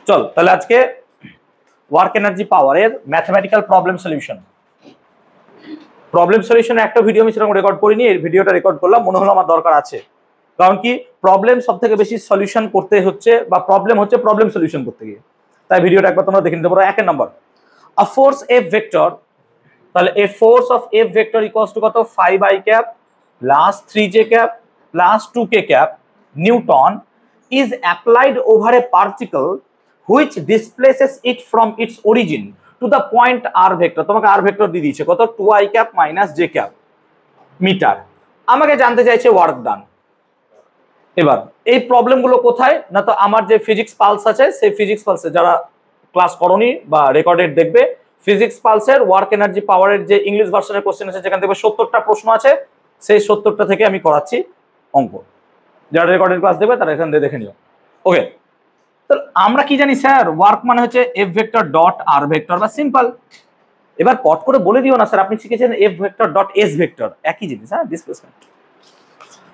চল তাহলে আজকে ওয়ার্ক এনার্জি পাওয়ারের ম্যাথমেটিক্যাল প্রবলেম সলিউশন একটা ভিডিও আমি সেরকম রেকর্ড করিনি, এই ভিডিওটা রেকর্ড করলাম, মনে হলো আমার দরকার আছে। কারণ কি প্রবলেম সব থেকে বেশি সলিউশন করতে হচ্ছে বা প্রবলেম হচ্ছে প্রবলেম সলিউশন করতে গিয়ে, তাই ভিডিওটা একবার তোমরা দেখে নিতে পারো। 1 নম্বর, আ ফোর্স এফ ভেক্টর, তাহলে এ force of F vector equals to কত 5i cap plus 3j cap plus 2k cap Newton is applied over a particle which displaces it from its origin to the point r vector। তোমাকে r vector দিয়ে দিয়েছে কত 2i cap minus j cap meter. আমাকে জানতে চাইছে work done. এবার এই প্রবলেমগুলো কোথায় না, তো আমার যে ফিজিক্স পালস আছে সেই ফিজিক্স পালসে যারা ক্লাস করনি বা রেকর্ডেড দেখবে, ফিজিক্স পালসের ওয়ার্ক এনার্জি পাওয়ারের যে ইংলিশ ভার্সনের কোশ্চেন আছে যেখান থেকে 70টা প্রশ্ন আছে, সেই 70টা থেকে আমি করাচ্ছি অঙ্ক। যারা রেকর্ডেড ক্লাস দেবে তারা এখান থেকে দেখে নিও। ওকে, তো আমরা কি জানি স্যার, ওয়ার্ক মানে হচ্ছে এফ ভেক্টর ডট আর ভেক্টর বা সিম্পল। এবার পট করে বলে দিও না স্যার আপনি শিখেছেন F vector dot S vector, একই জিনিস, হ্যাঁ ডিসপ্লেসমেন্ট।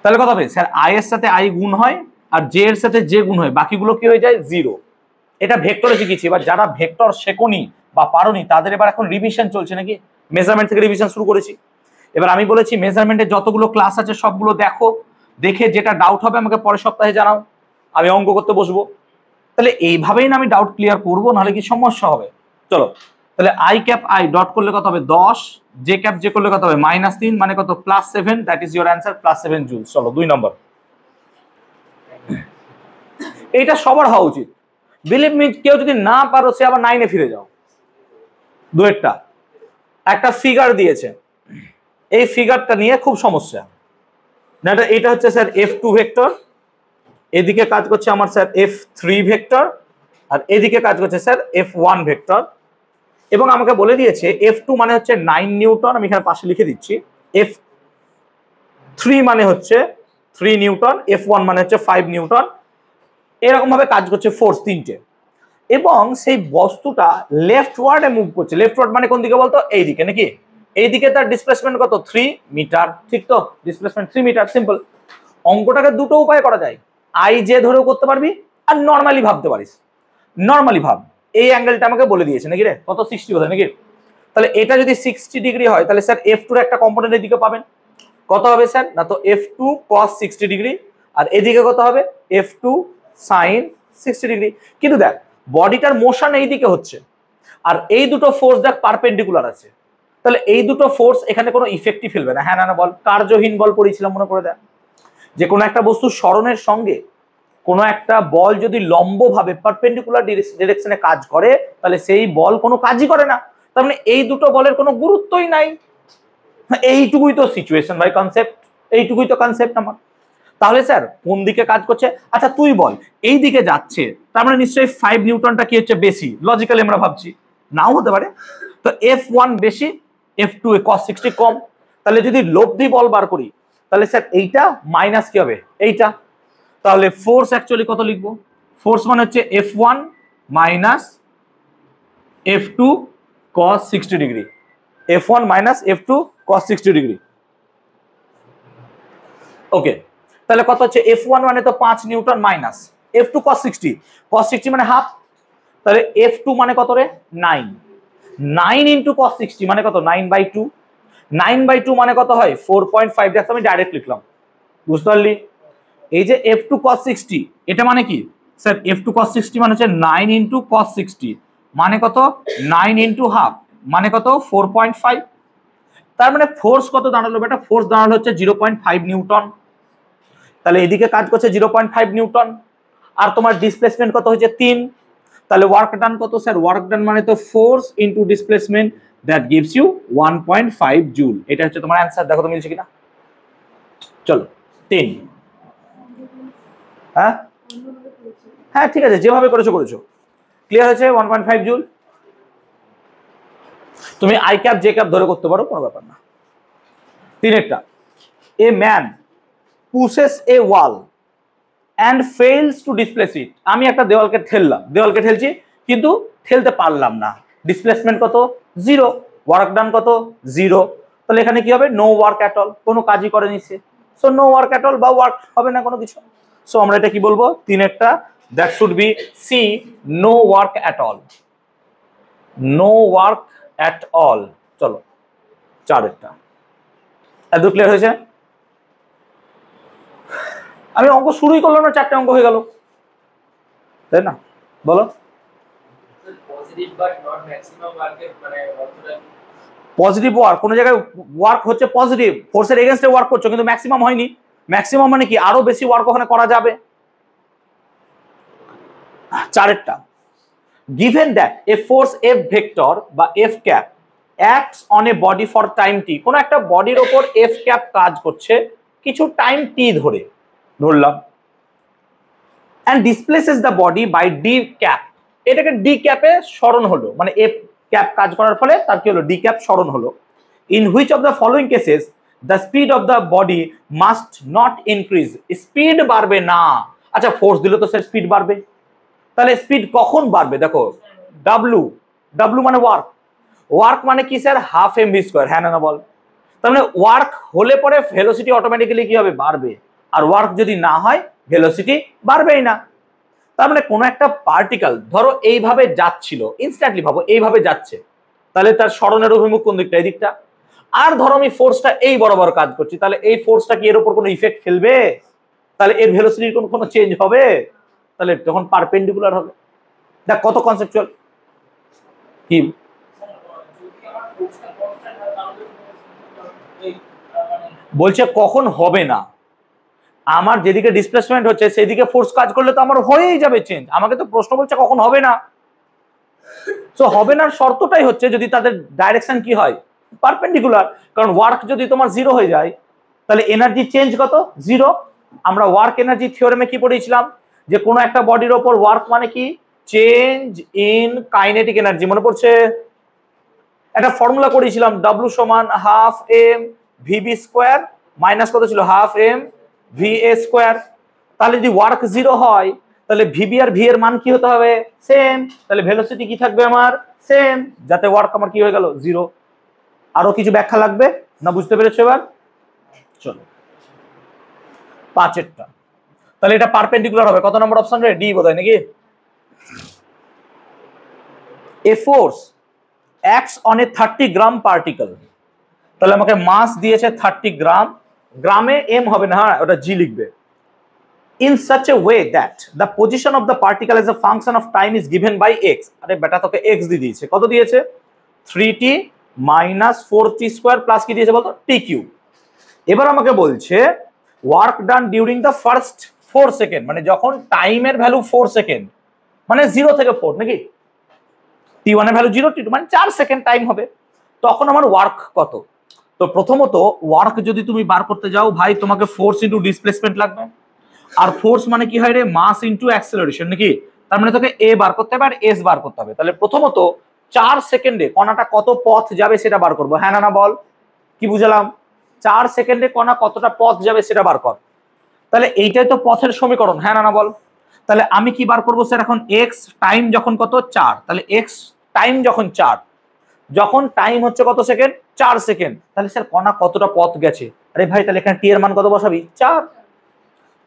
তাহলে কথা হবে স্যার আই এর সাথে আই গুণ হয় আর জে এর সাথে জে গুণ হয়, বাকিগুলো কি হয়ে যায় জিরো। এটা ভেক্টরে শিখেছি। এবার যারা ভেক্টর শেখনি বা পারোনি তাদের এবার এখন রিভিশন চলছে নাকি, মেজারমেন্ট থেকে রিভিশন শুরু করেছি। এবার আমি বলেছি মেজারমেন্টের যতগুলো ক্লাস আছে সবগুলো দেখো, দেখে যেটা ডাউট হবে আমাকে পরের সপ্তাহে জানাও, আমি অঙ্ক করতে বসবো। তাহলে এইভাবেই না আমি ডাউট ক্লিয়ার করবো, নাহলে কি সমস্যা হবে। চলো তাহলে আই ক্যাপ আই ডট করলে কত হবে 10, জে ক্যাপ জে করলে কত হবে -3 মানে কত +7, that is your answer +7 joule. চলো 2 নম্বর, এইটা সবার হওয়া উচিত। বিলিভ মি, কেউ যদি না পারো সে আবার 9-এ ফিরে যাও। দুয়েরটা একটা ফিগার দিয়েছে, এই ফিগারটা নিয়ে খুব সমস্যা না। এটা হচ্ছে স্যার F2 ভেক্টর, এদিকে কাজ করছে আমার স্যার F3 ভেক্টর, আর এদিকে কাজ করছে স্যার F1 ভেক্টর। এবং আমাকে বলে দিয়েছে F2 মানে হচ্ছে 9 নিউটন, আমি এখানে পাশে লিখে দিচ্ছি। F3 মানে হচ্ছে 3 নিউটন, F1 মানে হচ্ছে 5 নিউটন। এরকম ভাবে কাজ করছে ফোর্স তিনটে, এবং সেই বস্তুটা লেফট ওয়ার্ডে মুভ করছে। লেফট ওয়ার্ড মানে কোন দিকে বলতো, এইদিকে নাকি, এইদিকে তার ডিসপ্লেসমেন্ট কত 3 মিটার, ঠিক তো, ডিসপ্লেসমেন্ট 3 মিটার। সিম্পল। অঙ্কটাকে দুটো উপায়ে করা যায়, আই জে ধরেও করতে পারবি আর নর্মালি ভাবতে পারিস। নর্মালি ভাব, এই অ্যাঙ্গেলটা আমাকে বলে দিয়েছে নাকি রে, কত 60 বোধহয় নাকি। তাহলে এটা যদি 60 ডিগ্রি হয় তাহলে স্যার F2 এর একটা কম্পোনেন্ট এদিকে পাবেন, কত হবে স্যার না, তো F2 cos 60 ডিগ্রি, আর এদিকে কত হবে F2 sin 60 ডিগ্রি। কিন্তু দেখ বডিটার মোশন এই দিকে হচ্ছে, আর এই দুটো ফোর্স দেখ পারপেন্ডিকুলার আছে, তাহলে এই দুটো ফোর্স এখানে কোনো ইফেক্টই ফেলবে না। হ্যাঁ না বল, কার্যহীন বল পড়েছিলাম মনে করে দেখ, যে কোনো একটা বস্তু সরণের সঙ্গে কোনো একটা বল যদি লম্বভাবে পারপেন্ডিকুলার ডিরেকশনে কাজ করে তাহলে সেই বল কোনো কাজই করে না। তার মানে এই দুটো বলের কোনো গুরুত্বই নাই। এইটুকুই তো সিচুয়েশন বাই কনসেপ্ট, এইটুকুই তো কনসেপ্ট আমার। তাহলে স্যার কোন দিকে কাজ করছে, আচ্ছা তুই বল, এই দিকে যাচ্ছে, তার মানে নিশ্চয়ই 5 নিউটনটা কি হচ্ছে বেশি, লজিক্যালি আমরা ভাবছি, নাও হতে পারে। তো F1 বেশি, F2 এ cos 60 কম। তাহলে যদি লব্ধি বল বার করি তাহলে স্যার এইটা মাইনাস কি হবে এইটা, তাহলে ফোর্স অ্যাকচুয়ালি কত লিখবো, ফোর্স মানে হচ্ছে F1 minus F2 cos 60 degree, F1 minus F2 cos 60 degree. Okay, তাহলে কত হচ্ছে F1 মানে তো 5 Newton minus F2 cos 60, cos 60 মানে হাফ, তাহলে F2 মানে কত রে 9, 9 ইন্টু cos 60 মানে কত 9/2, 9/2 মানে কত হয় 4.5, দেখো আমি ডাইরেক্ট লিখলাম, বুঝতে পারলি। এই যে F2 cos 60 এটা মানে কি স্যার, F2 cos 60 মানে হচ্ছে 9 ইন্টু cos 60 মানে কত 9 ইন্টু হাফ মানে কত 4.5। তার মানে ফোর্স কত দাঁড়ালো বেটা, ফোর্স দাঁড়ালো হচ্ছে 0.5 নিউটন। তাহলে এদিকে কাজ করছে 0.5 নিউটন, আর তোমার ডিসপ্লেসমেন্ট কত হচ্ছে 3। তাহলে ওয়ার্ক ডান কত স্যার, ওয়ার্ক ডান মানে তো force into displacement, that gives you 1.5 joule. এটা হচ্ছে তোমার অ্যানসার, দেখো তো মিলছে কিনা। চলো 3, হ্যাঁ হ্যাঁ ঠিক আছে, যেভাবে করেছো ক্লিয়ার হয়েছে 1.5 জুল। তুমি আই ক্যাপ জে ক্যাপ ধরে করতে পারো, কোনো ব্যাপার না। 3 a man pushes a wall and fails to displace it. আমি একটা দেওয়ালকে ঠেলছি কিন্তু ঠেলতে পারলাম না, ডিসপ্লেসমেন্ট কত 0, ওয়ার্ক ডান কত 0। তাহলে এখানে কি হবে, নো ওয়ার্ক অ্যাট অল, কোনো কাজই করেনি সে। So no work at all বা ওয়ার্ক হবে না কোনো কিছু। সো আমরা এটা কি বলবো, 3 that should be C, no work at all, no work at all. চলো 4-এরটা এত ক্লিয়ার হয়েছে? আমি অঙ্ক শুরুই করলাম না, 4টে অঙ্ক হয়ে গেল, তাই না? বলো। পজিটিভ ওয়ার্ক, কোন জায়গায় ওয়ার্ক হচ্ছে পজিটিভ, ফোর্সের এগেইনস্টে ওয়ার্ক করছো কিন্তু ম্যাক্সিমাম হয়নি। ম্যাক্সিমাম মানে কি? আরো বেশি ওয়ার্ক ওখানে করা যাবে। 4-এরটা, given that a force F vector বা F cap acts on a body for time t, কোন একটা বডির ওপর F cap কাজ করছে কিছু টাইম t ধরে, ধরলাম, and displaces the body by d cap, এটাকে d cap এ সরণ হলো, মানে F cap কাজ করার ফলে তার কি হলো? d cap সরণ হলো। in which of the following cases the speed of the body must not increase, speed বাড়বে না। আচ্ছা ফোর্স দিলে তো স্যার স্পিড বাড়বে, তাহলে স্পিড কখন বাড়বে? দেখো ডাব্লু, ডাব্লু মানে ওয়ার্ক, ওয়ার্ক মানে কি স্যার? হাফ mv স্কয়ার, হ্যাঁ না বল? তার মানে ওয়ার্ক হলে পরে ভেলোসিটি অটোমেটিক্যালি কি হবে? বাড়বে। আর ওয়ার্ক যদি না হয় ভেলোসিটি বাড়বেই না। তার মানে কোনো একটা পার্টিকেল ধরো এইভাবে যাচ্ছিল, ইনস্ট্যান্টলি ভাবো এইভাবে যাচ্ছে, তাহলে তার সরণের অভিমুখ কোন দিকটা? এই দিকটা। আর ধরো আমি ফোর্সটা এই বরাবর কাজ করছি, তাহলে এই ফোর্সটা কি এর উপর কোনো ইফেক্ট ফেলবে? তাহলে এর ভেলোসিটির কোনো চেঞ্জ হবে? তাহলে তখন পারপেন্ডিকুলার হবে। দেখ কত কনসেপচুয়াল। কি বলছে? কখন হবে না? আমার যেদিকে ডিসপ্লেসমেন্ট হচ্ছে সেদিকে ফোর্স কাজ করলে তো আমার হয়েই যাবে চেঞ্জ। আমাকে তো প্রশ্ন বলছে কখন হবে না। সো হবে না শর্তটাই হচ্ছে যদি তাদের ডাইরেকশন কি হয়? পারপেন্ডিকুলার। কারণ ওয়ার্ক যদি তোমার 0 হয়ে যায় তাহলে এনার্জি চেঞ্জ কত? 0। আমরা ওয়ার্ক এনার্জি থিওরেমে কি পড়েছিলাম? যে কোনো একটা বডির ওপর ওয়ার্ক মানে কি? চেঞ্জ ইন কাইনেটিক এনার্জি, মনে পড়ছে? একটা ফর্মুলা করেছিলাম, W সমান half m vb square minus কত ছিল? Half m va square. তাহলে যদি ওয়ার্ক 0 হয় তাহলে vb আর v এর মান কি হতে হবে? সেম। তাহলে ভেলোসিটি কি থাকবে আমার? সেম, যাতে ওয়ার্ক আমার কি হয়ে গেল? 0। আরো কিছু ব্যাখ্যা লাগবে না? বুঝতে পেরেছো এবার? চলো 5-এরটা, তাহলে এটা পারপেন্ডিকুলার হবে। কত নম্বর অপশন রে? ডি বোধহয় নাকি? এ force acts on a 30 gram particle, তাহলে আমাকে মাস দিয়েছে 30 গ্রাম, গ্রামে m হবে না, হ্যাঁ ওটা g লিখবে। in such a way that the position of the particle as a function of time is given by x, আরে বেটা তোকে x দিয়ে দিয়েছে, কত দিয়েছে? 3t minus 4t square plus কি দিয়েছে বলতো? t cube. এবার আমাকে বলছে work done during the first 4 second, মানে যখন টাইমের ভ্যালু 4 সেকেন্ড, মানে 0 থেকে 4 নাকি? t1 এর ভ্যালু 0, t2 মানে 4 সেকেন্ড টাইম হবে, তখন আমার ওয়ার্ক কত? তো প্রথমত ওয়ার্ক যদি তুমি বার করতে যাও ভাই, তোমাকে ফোর্স ইনটু ডিসপ্লেসমেন্ট লাগবে। আর ফোর্স মানে কি হয় রে? মাস ইনটু অ্যাক্সেলারেশন নাকি? তার মানে তোকে a বার করতে হবে আর s বার করতে হবে। তাহলে প্রথমত 4 সেকেন্ডে কণাটা কত পথ যাবে সেটা বার করব, হ্যাঁ না বল? কি বুঝলাম? 4 সেকেন্ডে কণা কতটা পথ যাবে সেটা বার কর। তাহলে এইটাই তো পথের সমীকরণ, হ্যাঁ না বল? তাহলে আমি কি বার করবো স্যার এখন? x টাইম যখন কত? 4, তাহলে x টাইম যখন 4, যখন টাইম হচ্ছে কত সেকেন্ড? 4 সেকেন্ড, তাহলে স্যার কণা কতটা পথ গেছে? আরে ভাই তাহলে এখানে t এর মান কত বসাবি? 4।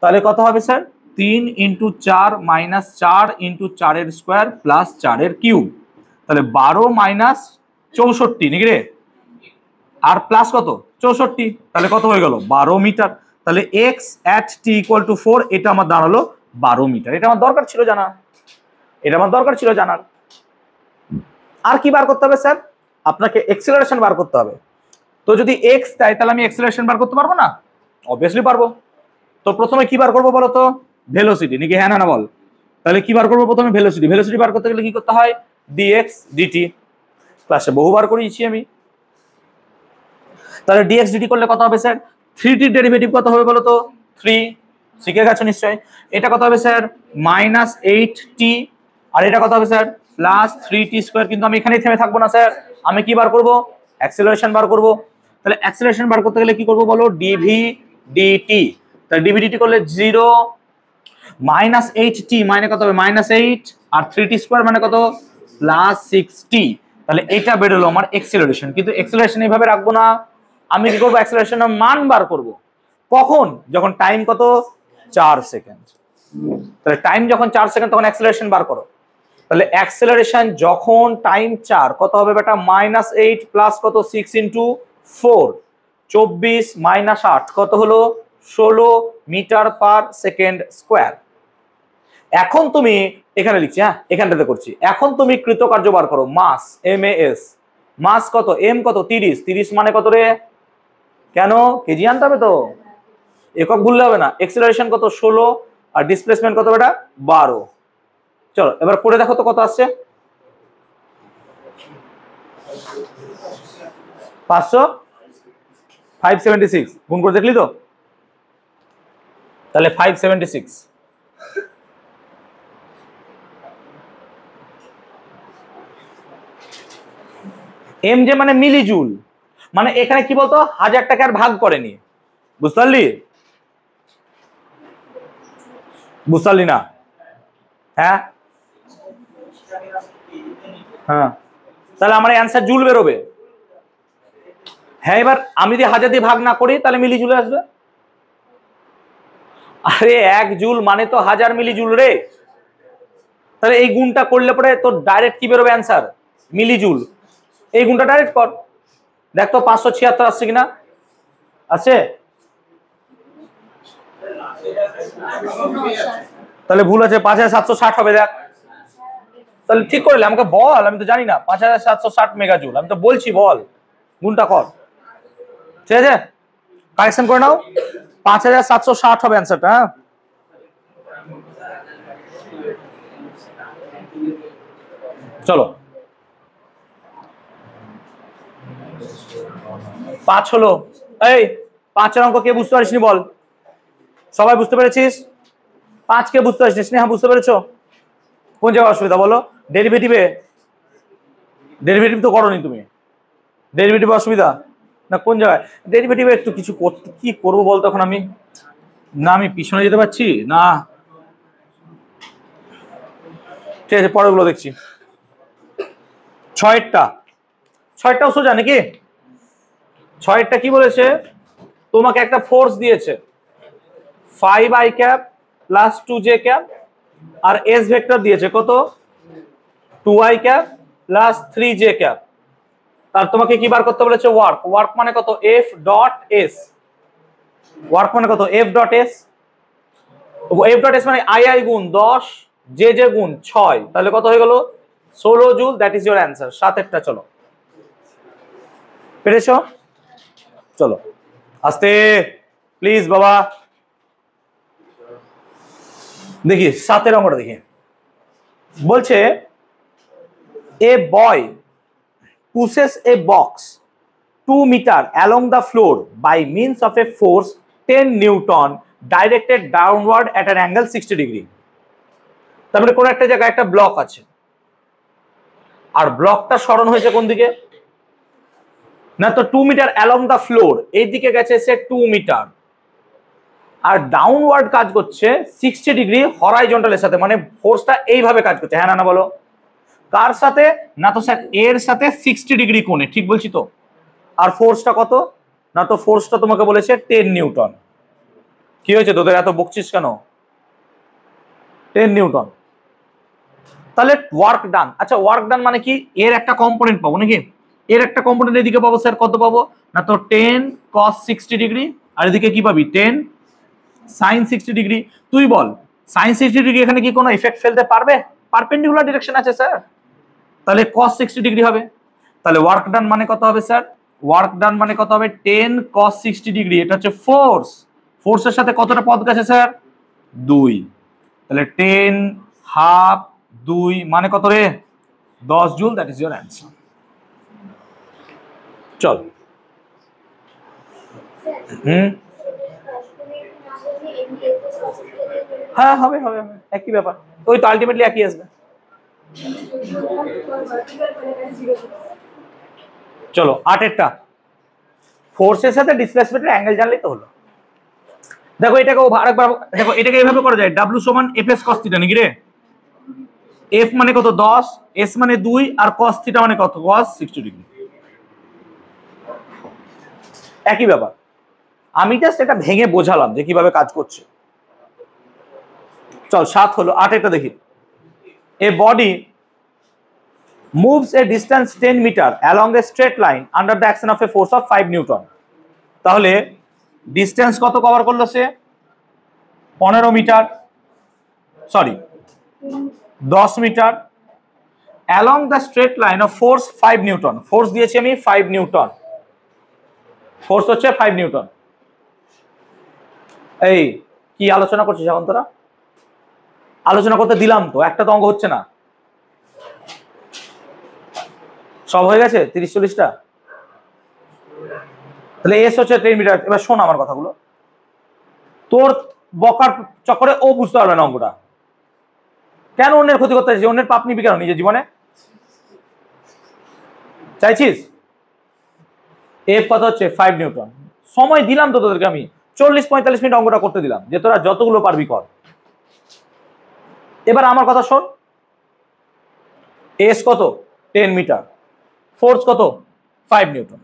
তাহলে কত হবে স্যার? 3 × 4 মাইনাস 4 × 4 এর স্কোয়ার প্লাস 4 এর কিউব, তাহলে 12 মাইনাস 64 নাকি রে? আর প্লাস কত? 64, তাহলে কত হয়ে গেল? 12 মিটার। তাহলে x at t = 4, এটা আমার দাঁড়ালো 12 মিটার। এটা আমার দরকার ছিল জানা, এটা আমার দরকার ছিল জানার। আর কি বার করতে হবে স্যার? আপনাকে এক্সেলারেশন বার করতে হবে। তো যদি x চাই তাহলে আমি এক্সেলারেশন বার করতে পারবো না? অবভিয়াসলি পারবো। তো প্রথমে কি বার করবো বলো তো? ভেলোসিটি নাকি, হ্যাঁ না বল? তাহলে কি বার করবো প্রথমে? ভেলোসিটি। ভেলোসিটি বার করতে গেলে কি করতে হয়? dx dt, ক্লাসে বহুবার করিয়েছি আমি। তাহলে dx dt করলে কত হবে স্যার? 3t ডেরিভেটিভ কত হবে বলো তো? 3, শিখে গেছো নিশ্চয়। এটা কত হবে স্যার? -8t, আর এটা কত হবে স্যার? +3t square. কিন্তু আমি এখানেই থেমে থাকবো না স্যার, আমি কি বার করব? অ্যাক্সেলারেশন বার করব। তাহলে অ্যাক্সেলারেশন বার করতে গেলে কি করব বলো? dv dt। তাহলে dv dt করলে 0, -8t মানে কত হবে? -8, আর 3t স্কয়ার মানে কত? +6t। তাহলে এটা বেরোলো আমার অ্যাক্সেলারেশন। কিন্তু অ্যাক্সেলারেশন এইভাবে রাখবো না, আমি কি করবো? অ্যাক্সেলারেশনের মান বার করব। কখন? যখন টাইম কত? 4 সেকেন্ড। তাহলে টাইম যখন 4 সেকেন্ড তখন অ্যাক্সেলারেশন বার করো। তাহলে অ্যাক্সেলারেশন যখন টাইম 4 কত হবে বেটা -8 প্লাস কত 6 ইন্টু 4 24 মাইনাস 8 কত হলো 16 মিটার পার সেকেন্ড স্কোয়ার। এখন তুমি এখানে লিখছি, হ্যাঁ এখানটাতে করছি। এখন তুমি কৃতকার্য বার করো, মাস MAS, মাস কত m কত 30, 30 মানে কত রে, কেন কেজি আনতে হবে তো, একক ভুললে হবে না। এক্সেলারেশন কত 16 আর ডিসপ্লেসমেন্ট কত বেটা 12। চলো এবার করে দেখো তো কত আসছে, 576 গুণ করে দেখলি তো, তাহলে 576। এম যে মানে মিলি জুল, মানে এখানে কি বলতো 1000 টাকার ভাগ করেনি, বুঝতে পারলি, বুঝতে পারলি না? হ্যাঁ হ্যাঁ, তাহলে আমার অ্যান্সার জুল বেরোবে। হ্যাঁ এবার আমি যদি 1000 দিয়ে ভাগ না করি তাহলে মিলি জুলে আসবে। আরে 1 জুল মানে তো 1000 মিলি জুল রে, তাহলে এই গুণটা করলে পরে তোর ডাইরেক্ট কি বেরোবে অ্যান্সার মিলি জুল। এই গুণটা ডাইরেক্ট কর, দেখ তো 576 আসছে কিনা, আছে? তাহলে ভুল আছে, 5760 হবে, দেখ তাহলে ঠিক করলে আমাকে বল, আমি তো জানি না। 5760 মেগা জুল, আমি তো বলছি বল, গুণটা কর, ঠিক আছে কারেকশন করে নাও। 5760 হবে অ্যান্সারটা। হ্যাঁ চলো 5 হলো। এই 5 এর অঙ্ক কে বুঝতে পারিসনি বল, সবাই বুঝতে পেরেছিস? 5 কে বুঝতে পারিসনি? স্নেহা বুঝতে পেরেছো? কোন জায়গায় অসুবিধা বলো? ডেরিভেটিভে, ডেরিভেটিভ তো করোনি তুমি, ডেরিভেটিভ অসুবিধা না কোন জায়গায়? ডেরিভেটিভে একটু কিছু করতে, কি করবো বলতো এখন আমি, না আমি পিছনে যেতে পারছি না, ঠিক আছে পরেরগুলো দেখছি। 6টাও সোজা নাকি? 6টা কি বলেছে, তোমাকে একটা ফোর্স দিয়েছে 5i cap plus 2j cap, আর এস ভেক্টর দিয়েছে কত 2i cap plus 3j cap. আর তোমাকে কি বার করতে বলেছে ওয়ার্ক, ওয়ার্ক মানে কত f ডট s, ওয়ার্ক মানে কত f dot s, f dot s মানে i গুণ 10 j গুণ 6, তাহলে কত হয়ে গেল 16 joule. That is your answer. 7এরটা চলো, পেরেছো? চলো আস্তে প্লিজ বাবা, দেখি 7এর অঙ্কটা দেখি। বলছে এ বয় pushes a box 2 meter along the floor by means of a force 10 Newton directed downward at an angle 60 degree। তার মানে কোন একটা জায়গায় একটা ব্লক আছে, আর ব্লকটা সরণ হয়েছে কোন দিকে, না তো 2 মিটার অ্যালং দা ফ্লোর, এই দিকে গেছে সে 2 মিটার, আর ডাউনওয়ার্ড কাজ করছে 60 ডিগ্রি হরাইজন্টালের সাথে, মানে ফোর্সটা এইভাবে কাজ করছে। হ্যাঁ না বলো, কার সাথে, না তো স্যার এর সাথে 60 ডিগ্রি কোণে, ঠিক বলছি তো? আর ফোর্সটা কত, না তো ফোর্সটা তোমাকে বলেছে 10 নিউটন। কি হয়েছে তোদের এত বকছিস কেন? 10 নিউটন। তাহলে ওয়ার্ক ডান, আচ্ছা ওয়ার্ক ডান মানে কি, এর একটা কম্পোনেন্ট পাবো নাকি, এর একটা কম্পোনেন্ট এদিকে পাবো স্যার, কত পাবো, না তো 10 cos 60 ডিগ্রি, আর এদিকে কি পাবি 10 sin 60 ডিগ্রি। তুই বল sin 60 ডিগ্রি এখানে কি কোনো ইফেক্ট ফেলতে পারবে? পারপেন্ডিকুলার ডিরেকশন আছে স্যার, তাহলে cos 60 ডিগ্রি হবে। তাহলে ওয়ার্ক ডান মানে কত হবে স্যার, ওয়ার্ক ডান মানে কত হবে 10 cos 60 ডিগ্রি, এটা হচ্ছে ফোর্স, ফোর্সের সাথে কতটা পদ গেছে স্যার 2, তাহলে 10 হাফ 2 মানে কত রে 10 joule. That is your answer. চল হ্যাঁ হবে হবে হবে, একই ব্যাপার, ওই তো আলটিমেটলি একই আসবে। চলো 8এরটা, ফোর্সের সাথে ডিসপ্লেসমেন্টের অ্যাঙ্গেল জানলেই তো হলো। দেখো এটাকে আরেকবার দেখো, এটাকে এইভাবে করা যায়, W সমান fs cos থিটা নাকি রে, f মানে কত 10, s মানে 2, আর cos থিটা মানে কত cos 60 ডিগ্রি, একই ব্যাপার। আমি জাস্ট এটা ভেঙে বোঝালাম যে কিভাবে কাজ করছে। চল 7 হলো, 8 এটা দেখি। এ body moves a distance 10 meter along a straight line under the action of a force of 5 Newton. তাহলে ডিসটেন্স কত কভার করলো সে? 15 meter, sorry 10 meter along the straight line of force 5 Newton. Force দিয়েছি আমি 5 নিউটন, ফোর্স হচ্ছে 5 Newton. এই কি আলোচনা করছিস এখন তোরা? আলোচনা করতে দিলাম তো, একটা তো অঙ্ক হচ্ছে না। সব হয়ে গেছে 30-40টা? তাহলে এস হচ্ছে 10 মিটার। এবার শোন আমার কথাগুলো, তোর বকার চক্করে ও বুঝতে পারবে না অঙ্কটা। কেন অন্যের ক্ষতি করতে চাইছিস? অন্যের পাপ নিবি কেন নিজের জীবনে? চাইছিস? এফ কত হচ্ছে? 5 নিউটন। সময় দিলাম তো তোদেরকে আমি, 40-45 মিনিট অঙ্কটা করতে দিলাম, যে তোরা যতগুলো পারবি কর। এবার আমার কথা শোন, এস কত? 10 মিটার, ফোর্স কত? 5 নিউটন।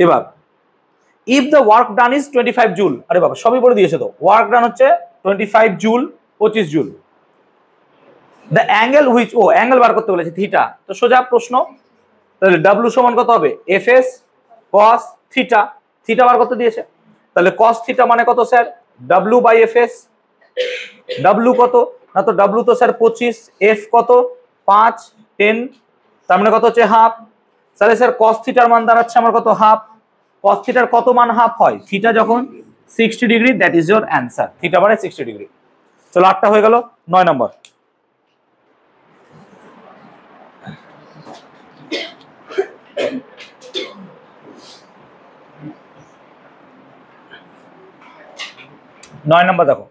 এবার if the work done is 25 joule, আরে বাবা সবই বলে দিয়েছে তো, ওয়ার্ক ডান হচ্ছে 25 joule, 25 joule. The angle which, ও অ্যাঙ্গেল বার করতে বলেছে থিটা, তো সোজা প্রশ্ন, তাহলে ডাব্লিউ সমান কত হবে? F S cos theta, theta বার করতে দিয়েছে, তাহলে কস থিটা মানে কত sir? W by F S. W কত না, তো ডাব্লিউ তো স্যার 25, এফ কত? 5, 10, তার মানে কত হচ্ছে? হাফ। তাহলে স্যার কস থিটার মান দাঁড়াচ্ছে আমার কত? হাফ। কস থিটার কত মান হাফ হয়? থিটা যখন 60 degree, that is your answer, theta মানে 60 ডিগ্রি। চলো 8টা হয়ে গেল, 9 নম্বর। দেখো,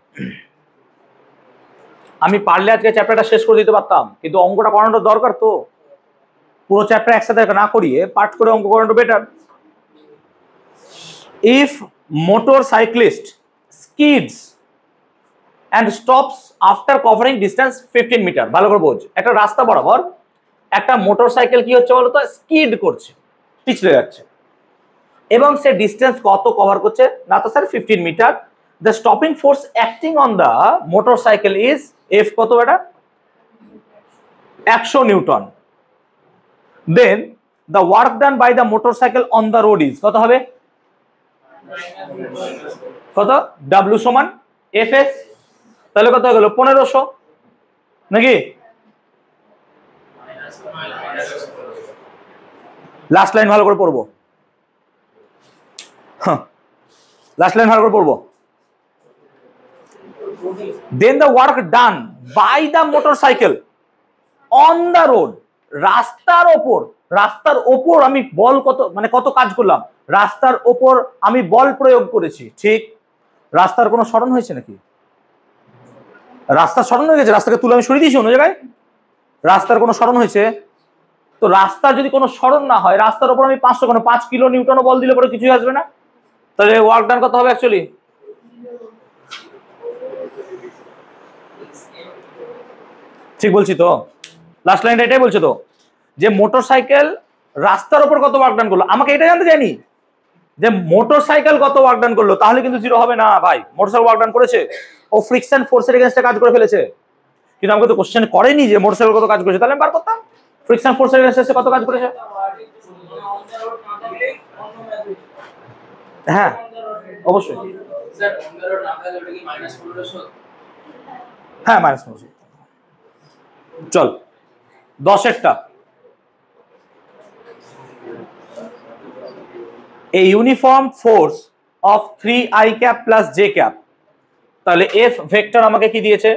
আমি পারলে আজকে চ্যাপ্টারটা শেষ করে দিতে পারতাম, কিন্তু অঙ্কটা করানোর দরকার তো, পুরো চ্যাপ্টার একসাথে না করিয়ে পার্ট করে অঙ্ক করানো better. If motor cyclist skids and stops after covering distance 15 metre, ভালো করে বোঝ, একটা রাস্তা বরাবর একটা মোটর সাইকেল কি হচ্ছে বলতো? স্কিড করছে, পিছলে যাচ্ছে, এবং সে ডিস্টেন্স কত কভার করছে? না তো sir 15 meter. The stopping force acting on the motor cycle is F কত? এটা 100 newton. Then the work done by the motor cycle on the road is কত হবে? কত? ডাব্লিউ সমান এফ এস, তাহলে কত হয়ে গেল? 1500 নাকি? লাস্ট লাইন ভালো করে পড়বো, লাস্ট লাইন ভালো করে পড়বো। Then the work done by the motor cycle on the road, রাস্তার ওপর, রাস্তার ওপর আমি বল কত, মানে কত কাজ করলাম? রাস্তার ওপর আমি বল প্রয়োগ করেছি, ঠিক? রাস্তার কোনো স্মরণ হয়েছে নাকি? রাস্তার স্মরণ হয়ে গেছে? রাস্তাকে তুলে আমি সরিয়ে দিয়েছি অন্য জায়গায়? রাস্তার কোনো স্মরণ হয়েছে? তো রাস্তার যদি কোনো স্মরণ না হয়, রাস্তার উপর আমি 5 কিলো নিউটনও বল দিলে পরে কিছুই আসবে না, তাহলে ওয়ার্ক ডান কত হবে অ্যাকচুয়ালি? ঠিক বলছি তো? লাস্ট লাইনটা এটাই বলছে তো, যে মোটর সাইকেল রাস্তার উপর কত ওয়ার্ক ডান করলো, আমাকে এটা জানতে চাইনি যে মোটর সাইকেল কত ওয়ার্ক ডান করলো, তাহলে কিন্তু জিরো হবে না ভাই। মোটর সাইকেল ওয়ার্ক ডান করেছে, ও ফ্রিকশন ফোর্সের এগেইনস্টে কাজ করে ফেলেছে, কিন্তু আমাকে তো কোশ্চেন করেনি যে মোটর সাইকেল কত কাজ করেছে, তাহলে আমি বার করতাম ফ্রিকশন ফোর্সের এগেইনস্টে কত কাজ করেছে। হ্যাঁ অবশ্যই, হ্যাঁ -1500। চল 10এরটা, a uniform force of 3i cap plus j cap, তাহলে f ভেক্টর আমাকে কি দিয়েছে?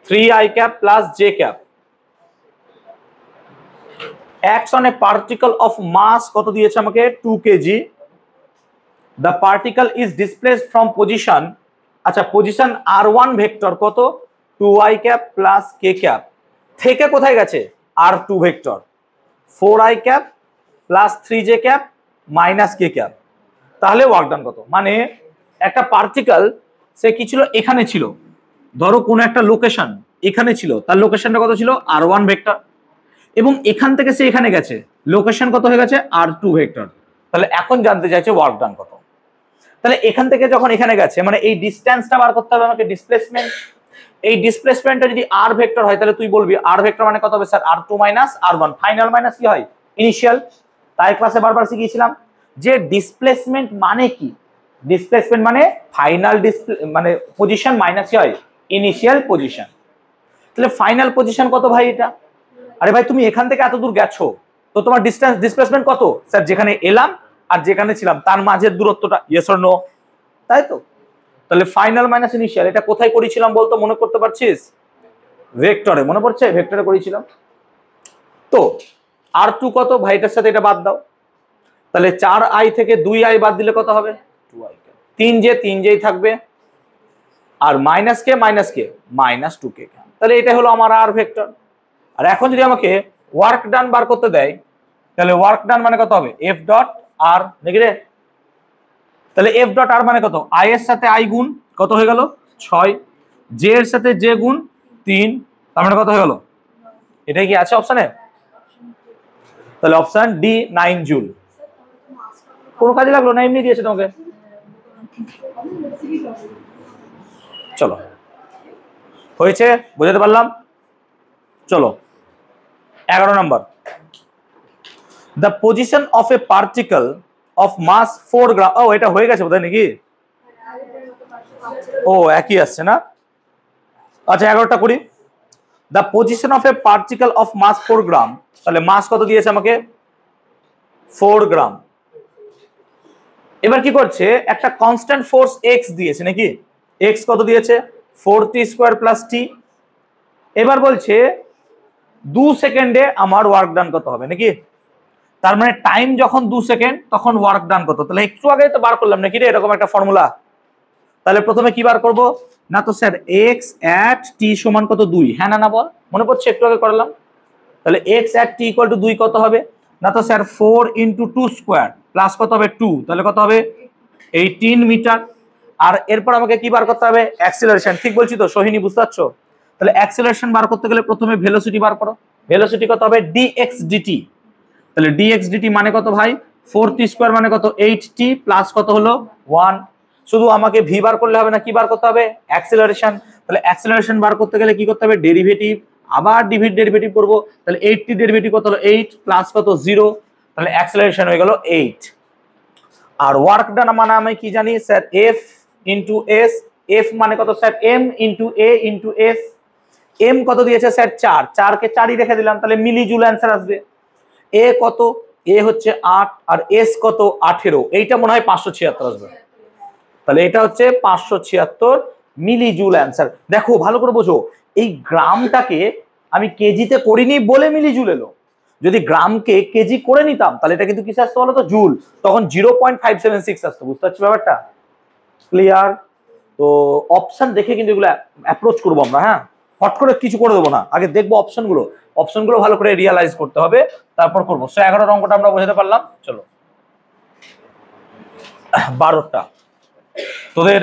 3i cap plus j cap acts on a particle of mass কত দিয়েছে আমাকে? 2 kg. the particle is displaced from position, আচ্ছা পজিশন r1 ভেক্টর কত? 2i cap plus k cap, থেকে কোথায় গেছে? r2 vector 4i cap plus 3j cap minus K cap, তাহলে work done কত? মানে একটা পার্টিকেল সে কি ছিল? এখানে ছিল, ধরো কোন একটা লোকেশন এখানে ছিল, তার লোকেশনটা কত ছিল? r1 ভেক্টর, এবং এখান থেকে সে এখানে গেছে, লোকেশন কত হয়ে গেছে? r2 vector. তাহলে এখন জানতে চাইছে ওয়ার্ক ডান কত। তাহলে এখান থেকে যখন এখানে গেছে, মানে এই ডিসটেন্সটা বার করতে হবে আমাকে, ডিসপ্লেসমেন্ট। এই ডিসপ্লেসমেন্টটা যদি আর ভেক্টর হয় তাহলে তুই বলবি আর ভেক্টর মানে কত হবে স্যার আর টু মাইনাস আর ওয়ান, ফাইনাল মাইনাস কি হয় ইনিশিয়াল। তাই ক্লাসে বারবার শিখিয়েছিলাম যে ডিসপ্লেসমেন্ট মানে কি, ডিসপ্লেসমেন্ট মানে ফাইনাল মানে পজিশন মাইনাস কি হয় ইনিশিয়াল পজিশন। তাহলে ফাইনাল পজিশন কত ভাই এটা? আরে ভাই তুমি এখান থেকে এত দূর গেছো তো তোমার ডিসটেন্স ডিসপ্লেসমেন্ট কত স্যার, যেখানে এলাম আর যেখানে ছিলাম তার মাঝের দূরত্বটা, ইয়েস অর নো, তাই তো। তাহলে ফাইনাল মাইনাস ইনিশিয়াল এটা কোথায় করেছিলাম বলতো, মনে করতে পারছিস? ভেক্টরে, মনে পড়ছে ভেক্টরে করেছিলাম। তো আর টু কত ভাই, এটার সাথে এটা বাদ দাও, তাহলে 4i থেকে 2i বাদ দিলে কত হবে 2i, 3j থাকবে আর মাইনাস কে মাইনাস 2k, তাহলে এটা হলো আমার আর ভেক্টর। আর এখন যদি আমাকে ওয়ার্ক ডান বার করতে দেয় তাহলে ওয়ার্ক ডান মানে কত হবে এফ ডট আর, দেখি রে, তাহলে এফ ডট আর মানে কত, আই এর সাথে আই গুণ কত হয়ে গেল 6, জে এর সাথে জে গুণ 3, তার মানে কত হয়ে গেল, এটাই কি আছে অপশনে? তাহলে অপশন ডি 9 জুল। কোনো কাজে লাগলো না, এমনি দিয়েছে তোমাকে। চলো হয়েছে, বুঝাতে পারলাম। চলো 11 number, the position of a particle of mass 4 gram. ও এটা হয়ে গেছে বোধহয় নাকি, ও একই আসছে না। আচ্ছা 11টা করি, the position of a particle of mass 4 gram, তাহলে মাস কত দিয়েছে আমাকে 4 গ্রাম। এবার কি করছে, একটা কনস্ট্যান্ট ফোর্স এক্স দিয়েছে নাকি, এক্স কত দিয়েছে 4t² + t। এবার বলছে 2 সেকেন্ডে আমার ওয়ার্ক ডান কত হবে নাকি, তার মানে টাইম যখন 2 সেকেন্ড তখন ওয়ার্ক ডান কত, তাহলে একটু আগে তো বার করলাম নাকি রে এরকম একটা ফর্মুলা। তাহলে প্রথমে কি বার করব না, তো স্যার এক্স অ্যাট টি সমান কত 2, হ্যাঁ না না বল, মনে পড়ছে একটু আগে করলাম। তাহলে x at T equal to 2 কত হবে না, তো স্যার 4 × 2² প্লাস কত হবে 2, তাহলে কত হবে 18 মিটার। আর এরপর আমাকে কি বার করতে হবে অ্যাক্সিলারেশন, ঠিক বলছি তো সোহিনী, বুঝতে পারছো? তাহলে অ্যাক্সিলারেশন বার করতে গেলে প্রথমে ভেলোসিটি বার করো, ভেলোসিটি কত হবে dx dt, তাহলে dx dt মানে কত ভাই 4t² মানে কত 8t প্লাস কত হলো 1। শুধু আমাকে ভি বার করলে হবে না, কি বার করতে হবে অ্যাক্সিলারেশন। তাহলে অ্যাক্সিলারেশন বার করতে গেলে কি করতে হবে ডেরিভেটিভ, আবার ডেরিভেটিভ করব, তাহলে 8t ডেরিভেটিভ কত হলো 8 প্লাস কত 0, তাহলে অ্যাক্সিলারেশন হয়ে গেল 8। আর ওয়ার্ক ডান মানে আমি কি জানি sir F into S, F মানে কত sir M into a into S, M কত দিয়েছে স্যার 4, 4 কে 4ই রেখে দিলাম, তাহলে মিলি জুল অ্যান্সার আসবে। এ কত, এ হচ্ছে 8 আর এস কত 18, এইটা মনে হয় 576 আসবে, তাহলে এটা হচ্ছে 576 মিলি জুল অ্যান্সার। দেখো ভালো করে বোঝো, এই গ্রামটাকে আমি কেজিতে করিনি বলে মিলি জুল এলো, যদি গ্রামকে কেজি করে নিতাম তাহলে এটা কিন্তু কিসে আসতো বলো তো জুল, তখন 0.576 আসতো, বুঝতে পারছি ব্যাপারটা ক্লিয়ার? তো অপশন দেখে কিন্তু এগুলো অ্যাপ্রোচ করবো আমরা, হ্যাঁ হট করে কিছু করে দেবো না, আগে দেখবো অপশনগুলো ভালো করে রিয়ালাইজ করতে হবে তারপর করবো। সো 11 অঙ্কটা আমরা বোঝাতে পারলাম। চলো 12টা, তোদের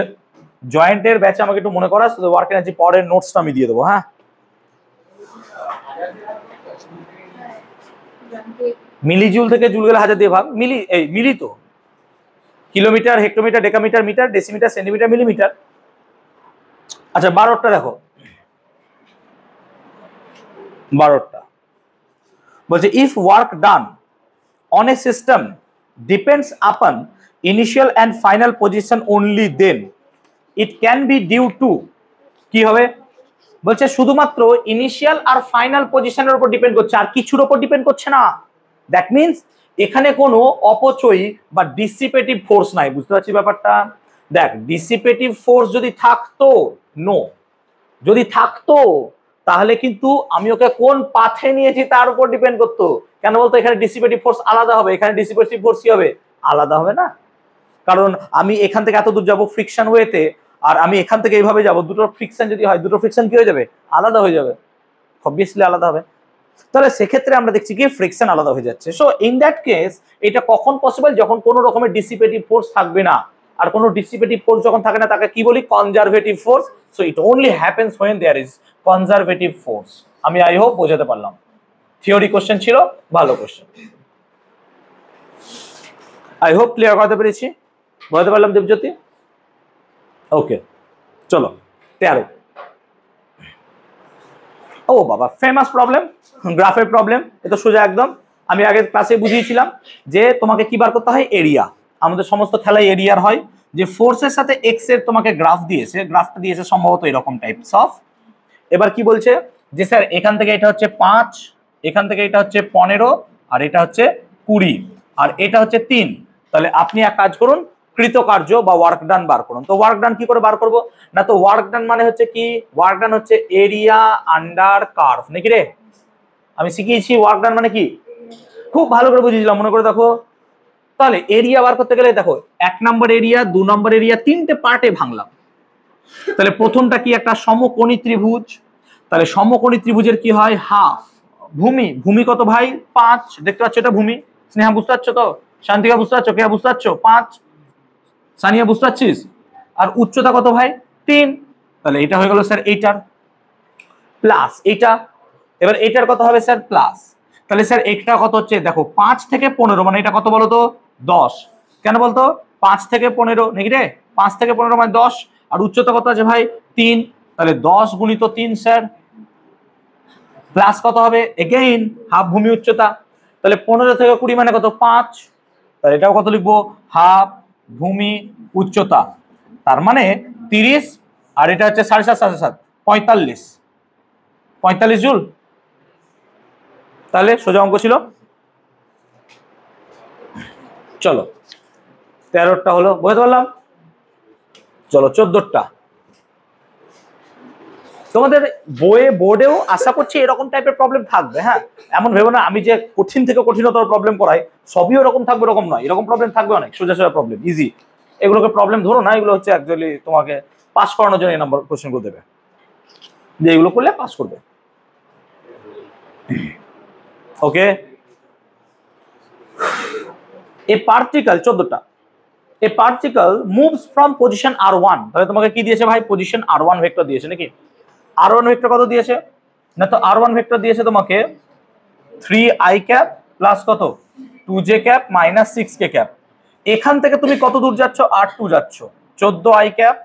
জয়েন্টের ব্যাচে আমাকে একটু মনে করাস, তোদের ওয়ার্ক এনার্জি পাওয়ারের নোটসটা আমি দিয়ে দেবো, হ্যাঁ। মিলি জুল থেকে জুল গেলে হাজার দিয়ে ভাগ, মিলি এই মিলি তো kilometer, hectometer, decameter, meter, decimeter, centimeter, millimeter. আচ্ছা 12টা দেখো, 12টা বলছে if work done on a system depends upon initial and final position only then it can be due to, কি হবে বলছে শুধুমাত্র ইনিশিয়াল আর ফাইনাল পজিশনের উপর ডিপেন্ড করছে, আর কিছুর উপর ডিপেন্ড করছে না। দ্যাট মিনস এখানে কোনো অপচয়ী বা ডিসিপেটিভ ফোর্স নাই, বুঝতে পারছি ব্যাপারটা? দেখ ডিসিপেটিভ ফোর্স যদি থাকতো, নো, যদি থাকতো তাহলে কিন্তু আমি ওকে কোন পাথে নিয়েছি তার উপর ডিপেন্ড করতো। কেন বলতো, এখানে ডিসিপেটিভ ফোর্স আলাদা হবে, এখানে ডিসিপেটিভ ফোর্স কি হবে আলাদা হবে না, কারণ আমি এখান থেকে এত দূর যাবো ফ্রিকশন ওয়েতে, আর আমি এখান থেকে এইভাবে যাবো, দুটোর ফ্রিকশন যদি হয় দুটো ফ্রিকশন কি হয়ে যাবে আলাদা হয়ে যাবে, অবভিয়াসলি আলাদা হবে। তাহলে সেক্ষেত্রে আমরা দেখছি কি ফ্রিকশন আলাদা হয়ে যাচ্ছে। সো ইন দ্যাট কেস এটা কখন পসিবল, যখন কোনো রকমের ডিসিপেটিভ ফোর্স থাকবে না, আর কোনো ডিসিপেটিভ ফোর্স যখন থাকে না তাকে কি বলি conservative force. So it only happens when there is conservative force. আমি আই হোপ বোঝাতে পারলাম। থিওরি কোশ্চেন ছিল, ভালো কোশ্চেন, আই হোপ ক্লিয়ার করতে পেরেছি, বোঝাতে পারলাম দেবজ্যোতি? ওকে চলো 13 ও বাবা, ফেমাস প্রবলেম, গ্রাফের প্রবলেম। এটা সোজা একদম। আমি আগের ক্লাসে বুঝিয়েছিলাম যে তোমাকে কি বার করতে হয়, এরিয়া। আমাদের সমস্ত খেলায় এরিয়ার হয়। যে ফোর্সের সাথে এক্স এর তোমাকে গ্রাফ দিয়েছে, গ্রাফটা দিয়েছে সম্ভবত এরকম টাইপস অফ। এবার কি বলছে যে স্যার এখান থেকে এটা হচ্ছে 5, এখান থেকে এটা হচ্ছে 15, আর এটা হচ্ছে 20, আর এটা হচ্ছে 3। তাহলে আপনি এক কাজ করুন, কৃতকার্য বা ওয়ার্ক ডান বার করুন। তো ওয়ার্ক ডান কি করে বার করব না, তো ওয়ার্ক ডান মানে হচ্ছে কি, ওয়ার্ক ডান হচ্ছে এরিয়া আন্ডার কার্ভ, নাকি রে? আমি শিখিয়েছি ওয়ার্ক ডান মানে কি, খুব ভালো করে বুঝিয়েছিলাম, মনে করে দেখো। তাহলে এরিয়া বার করতে গেলে দেখো 1 নম্বর এরিয়া, 2 নম্বর এরিয়া, 3টে পার্টে ভাঙলাম। তাহলে প্রথমটা কি, একটা সমকোণী ত্রিভুজ। তাহলে সমকোণী ত্রিভুজের কি হয়, হাফ। ভূমি, ভূমি কত ভাই, 5। দেখতে পাচ্ছ এটা ভূমি। স্নেহা বুঝতে পারছো তো? শান্তিকা বুঝতে পারছো? কেয়া বুঝতে পারছো? 5। সানিয়া বুঝতে পারছিস? আর উচ্চতা কত ভাই, 3। তাহলে এটা হয়ে গেল স্যার এইটার প্লাস এইটা। এবার এটার কত হবে স্যার, প্লাস। তাহলে স্যার এটা কত হচ্ছে, দেখো 5 থেকে 15, মানে এটা কত বলো তো, 10। কেন বলতো, 5 থেকে 15 নাকি রে, 5 থেকে 15 মানে 10। আর উচ্চতা কত আছে ভাই, 3। তাহলে 10 গুণিত 3 স্যার, প্লাস কত হবে, এগেইন হাফ ভূমি উচ্চতা। তাহলে 15 থেকে 20 মানে কত, 5। তাহলে এটাও কত লিখবো, হাফ ভূমি উচ্চতা। তার মানে 30, আর এটা হচ্ছে 7.5 45, 45 জুল। তাহলে সোজা অঙ্ক ছিল। চলো 13টা হলো, বুঝতে পারলাম। চলো 14টা। তোমাদের বইয়ে বোর্ডেও আশা করছি এরকম টাইপের প্রবলেম থাকবে। হ্যাঁ, এমন ভেবো না আমি যে কঠিন থেকে কঠিনতর প্রবলেম করাই, সবই ওরকম থাকবে এরকম নয়। এরকম প্রবলেম থাকবে অনেক, সোজা সোজা প্রবলেম, ইজি। এগুলোকে প্রবলেম ধরো না, এগুলো হচ্ছে অ্যাকচুয়ালি তোমাকে পাস করানোর জন্য এই নাম্বার কোশ্চেনগুলো দেবে, যে এগুলো করলে পাস করবে। ওকে, এ পার্টিকেল 14টা, a particle moves from position r1। তাহলে তোমাকে কি দিয়েছে ভাই, পজিশন r1 ভেক্টর দিয়েছে নাকি। r1 ভেক্টর কত দিয়েছে না, তো r1 ভেক্টর দিয়েছে তোমাকে 3i ক্যাপ প্লাস কত, 2j cap minus 6k cap. এখান থেকে তুমি কত দূর যাচ্ছ, r2 যাচ্ছ, 14i cap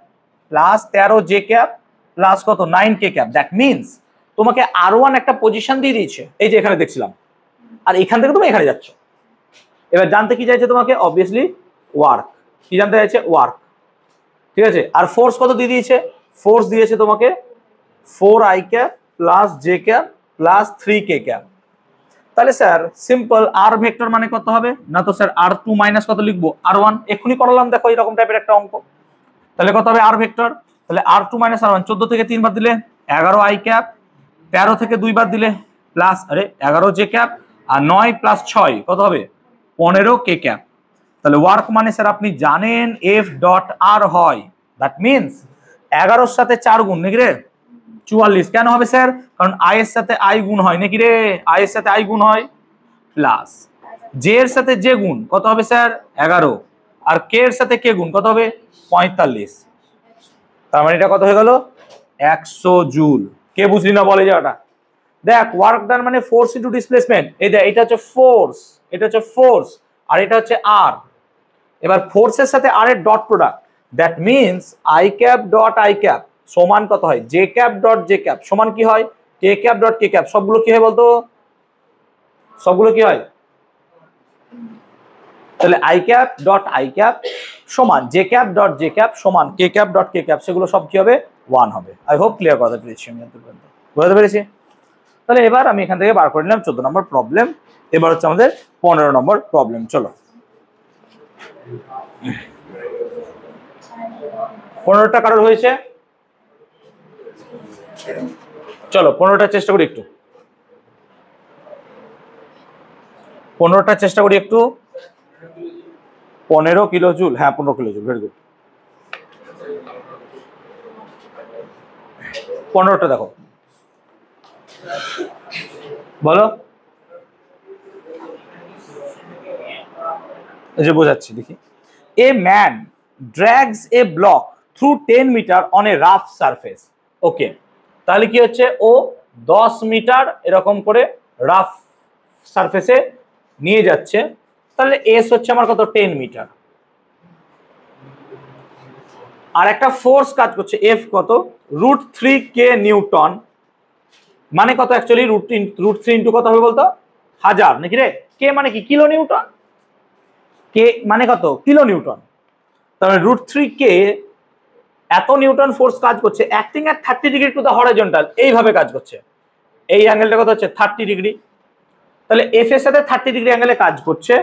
plus 13j cap plus কত, 9k ক্যাপ। দ্যাট মিনস তোমাকে r1 একটা পজিশন দিয়ে দিয়েছে, এই যে এখানে দেখছিলাম, আর এখান থেকে তুমি এখানে যাচ্ছ। এবার জানতে কি চাইছে তোমাকে, অবভিয়াসলি ওয়ার্ক। কি জানতে চাইছে, ওয়ার্ক, ঠিক আছে। আর ফোর্স কত দিয়ে দিয়েছে, ফোর্স দিয়েছে তোমাকে 4i cap plus j cap plus 3k cap. তাহলে স্যার সিম্পল, আর ভেক্টর মানে কত হবে না, তো স্যার r2 মাইনাস কত লিখবো, r1। এক্ষুনি করলাম দেখো এরকম টাইপের একটা অঙ্ক। তাহলে কত হবে আর ভেক্টর, তাহলে r2 মাইনাস r1, 14 থেকে 3 বাদ দিলে 11i ক্যাপ, 13 থেকে 2 বাদ দিলে প্লাস, আরে 11j ক্যাপ, আর 9 প্লাস 6 কত হবে, 15k ক্যাপ। তাহলে ওয়ার্ক মানে স্যার আপনি জানেন এফ ডট আর হয়, দ্যাট মিনস 11-র সাথে 4 গুণ নাকি রে, 44। কেন হবে স্যার, কারণ আই এর সাথে আই গুণ হয় নাকি রে, আই এর সাথে আই গুণ হয়, প্লাস জে এর সাথে জে গুণ কত হবে স্যার 11, আর কে এর সাথে কে গুণ কত হবে 45। তার মানে এটা কত হয়ে গেল 100 জুল। কে বুঝলি না বলে যাওয়াটা। দেখ ওয়ার্ক ডান মানে ফোর্স ইনটু ডিসপ্লেসমেন্ট। এই দেখ এটা হচ্ছে ফোর্স, এটা হচ্ছে ফোর্স, আর এটা হচ্ছে আর। এবার ফোর্সের সাথে আর এর dot product, that means I cap dot I cap সমান কত হয়, J cap dot J cap সমান কি হয়, K cap dot K cap. সবগুলো কি হয় বলতো, সবগুলো কি হয়, তাহলে I cap dot I cap সমান J cap dot J cap সমান K cap dot K cap, সেগুলো সব কি হবে 1 হবে। আই হোপ ক্লিয়ার কথা পেরেছি আমি, বুঝতে পেরেছি। তাহলে এবার আমি এখান থেকে বার করে নিলাম 14 নম্বর প্রবলেম। এবার হচ্ছে আমাদের 15 নম্বর প্রবলেম। চলো 15টা কারোর হয়েছে, চলো 15টা চেষ্টা করি একটু, 15টা চেষ্টা করি একটু। 15 কিলো জুল, হ্যাঁ 15 কিলো জুল, ভেরি গুড। 15টা দেখো, বলো, এই যে বোঝাচ্ছি দেখি। A man drags a block through 10 metre on a rough surface. Okay, তাহলে কি হচ্ছে, ও 10 মিটার এরকম করে রাফ সারফেসে নিয়ে যাচ্ছে। তাহলে এস হচ্ছে আমার কত 10 মিটার, আর একটা ফোর্স কাজ করছে এফ কত √3k নিউটন, মানে কত অ্যাকচুয়ালি √3 ইন্টু কত হবে বলতো 1000 নাকি রে? কে মানে কি কিলো নিউটন, কে মানে কত কিলো নিউটন। তাহলে √3 কে এত নিউটন ফোর্স কাজ করছে acting at 30 degree to the horizontal, এইভাবে কাজ করছে। এই অ্যাঙ্গেলটা কত হচ্ছে 30 ডিগ্রি। তাহলে এফ এর সাথে 30 ডিগ্রি অ্যাঙ্গেলে কাজ করছে।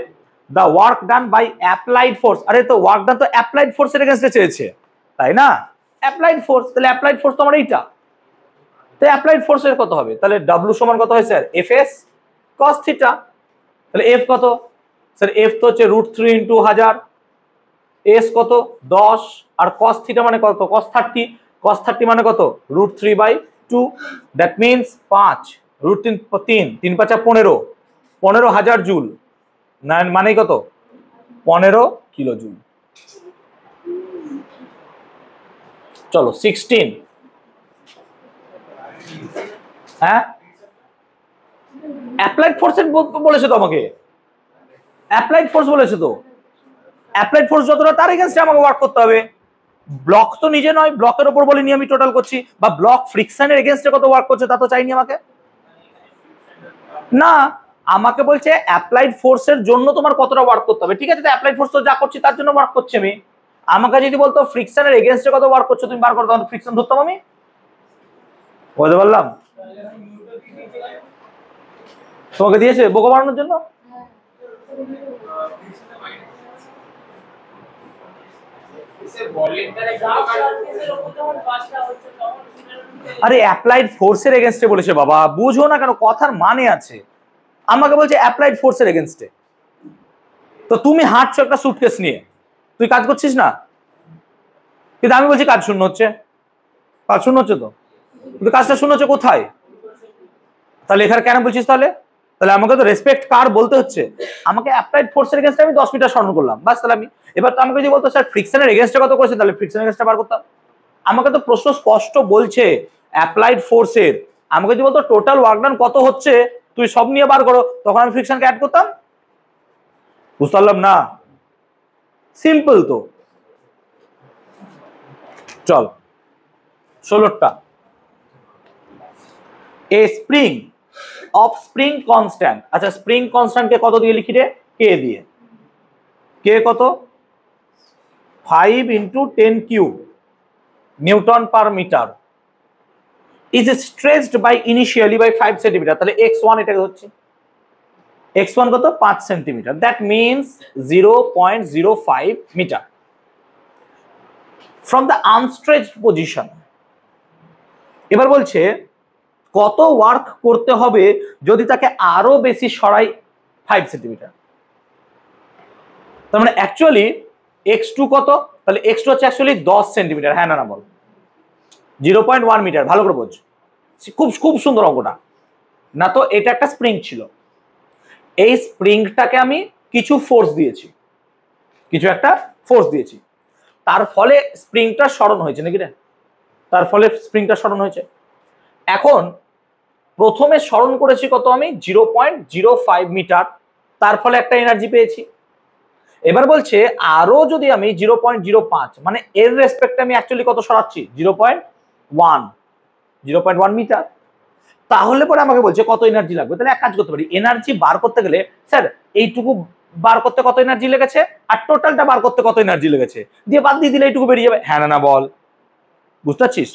The work done by applied force, আরে তো ওয়ার্ক ডান তো অ্যাপ্লাইড ফোর্সের এগেইনস্টে চেয়েছে তাই না? অ্যাপ্লাইড ফোর্স, তাহলে অ্যাপ্লাইড ফোর্স তো আমার এইটা, তো অ্যাপ্লাইড ফোর্সের কত হবে? তাহলে ডব্লিউ সমান কত হয় sir F S cos theta. তাহলে এফ কত স্যার? এফ তো হচ্ছে √3 ইন্টু 1000, এস কত 10, আর কস থিটা মানে কত কস 30, কস 30 মানে কত √3/2, দ্যাট মিনস 5 √3 3 3 5 15 15,000 জুল, মানে কত 15 কিলো জুল। চলো 16, হ্যাঁ অ্যাপ্লাইড ফোর্সের বলেছে তো আমাকে, অ্যাপ্লাইড ফোর্স বলেছে তো, অ্যাপ্লাইড ফোর্স যতটা তার এগেইনস্টে আমাকে ওয়ার্ক করতে হবে। ব্লক তো নিজে নয়, ব্লকের উপর বলিনি আমি টোটাল করছি, বা ব্লক ফ্রিকশনের এগেইনস্টে কত ওয়ার্ক করছে তা তো চাইনি আমাকে না, আমাকে বলছে অ্যাপ্লাইড ফোর্সের জন্য তোমার কতটা ওয়ার্ক করতে হবে। ঠিক আছে, তো অ্যাপ্লাইড ফোর্স তো যা করছি তার জন্য ওয়ার্ক করছি আমি। আমাকে যদি বলতো ফ্রিকশনের এগেইনস্টে কত ওয়ার্ক করছো তুমি বার করো, তখন ফ্রিকশন ধরতাম আমি, বুঝতে পারলাম? তোমাকে দিয়েছে বোকা বানানোর জন্য। আরে অ্যাপ্লাইড ফোর্সের এগেইনস্টে বলেছে বাবা, বুঝো না কেন, কথার মানে আছে। আমাকে বলছে অ্যাপ্লাইড ফোর্সের এগেইনস্টে, তো তুমি হাঁটছো একটা সুটকেস নিয়ে, তুই কাজ করছিস না, কিন্তু আমি বলছি কাজ শূন্য হচ্ছে, কাজ শূন্য হচ্ছে তো, কিন্তু কাজটা শূন্য হচ্ছে কোথায়? তাহলে এখানে কেন বলছিস তাহলে? তাহলে আমাকে তো রেসপেক্ট কার বলতে হচ্ছে, আমাকে অ্যাপ্লাইড ফোর্সের এগেইনস্টে আমি 10 মিটার সরণ করলাম, বাস। তাহলে আমি এবার তো আমাকে যদি বলতো স্যার ফ্রিকশনের এগেইনস্টে কত করেছে, তাহলে ফ্রিকশনের এগেইনস্টে বার করতাম। আমাকে তো প্রশ্ন স্পষ্ট বলছে অ্যাপ্লাইড ফোর্সের, আমাকে যদি বলতো টোটাল ওয়ার্ক ডান কত হচ্ছে তুই সব নিয়ে বার করো, তখন আমি ফ্রিকশনকে অ্যাড করতাম। বুঝতে পারলাম না? সিম্পল তো। চল 16টা, a spring of spring constant. আচ্ছা স্প্রিং কনস্ট্যান্ট কে কত দিয়ে লিখি রে? কে দিয়ে। কে কত 5 into 10 cube newton per metre is stretched by initially by 5 centimetre. তাহলে x1 এটাকে হচ্ছে x1 কত 5 centimetre, that means 0.05 metre from the unstretched position. এবার বলছে কত ওয়ার্ক করতে হবে যদি তাকে আরো বেশি সরাই 5 সেন্টিমিটার। তার মানে অ্যাকচুয়ালি x2 কত, তাহলে x2 হচ্ছে অ্যাকচুয়ালি 10 সেন্টিমিটার, হ্যাঁ না না বল 0.1 মিটার, ভালো করে বোঝ, খুব খুব সুন্দর অঙ্কটা না। তো এটা একটা স্প্রিং ছিল, এই স্প্রিংটাকে আমি কিছু ফোর্স দিয়েছি, কিছু একটা ফোর্স দিয়েছি, তার ফলে স্প্রিংটা সরণ হয়েছে নাকি রে, তার ফলে স্প্রিংটা সরণ হয়েছে। এখন প্রথমে সরণ করেছি কত আমি 0.05 মিটার, তার ফলে একটা এনার্জি পেয়েছি। এবার বলছে আরো যদি আমি 0.05 মানে এর রেসপেক্টে আমি অ্যাকচুয়ালি কত সরাচ্ছি 0.1 মিটার, তাহলে পরে আমাকে বলছে কত এনার্জি লাগবে। তাহলে এক কাজ করতে পারি, এনার্জি বার করতে গেলে স্যার এইটুকু বার করতে কত এনার্জি লেগেছে আর টোটালটা বার করতে কত এনার্জি লেগেছে দিয়ে বাদ দিয়ে দিলে এইটুকু বেরিয়ে যাবে, হ্যাঁ না না বল, বুঝতে পারছিস?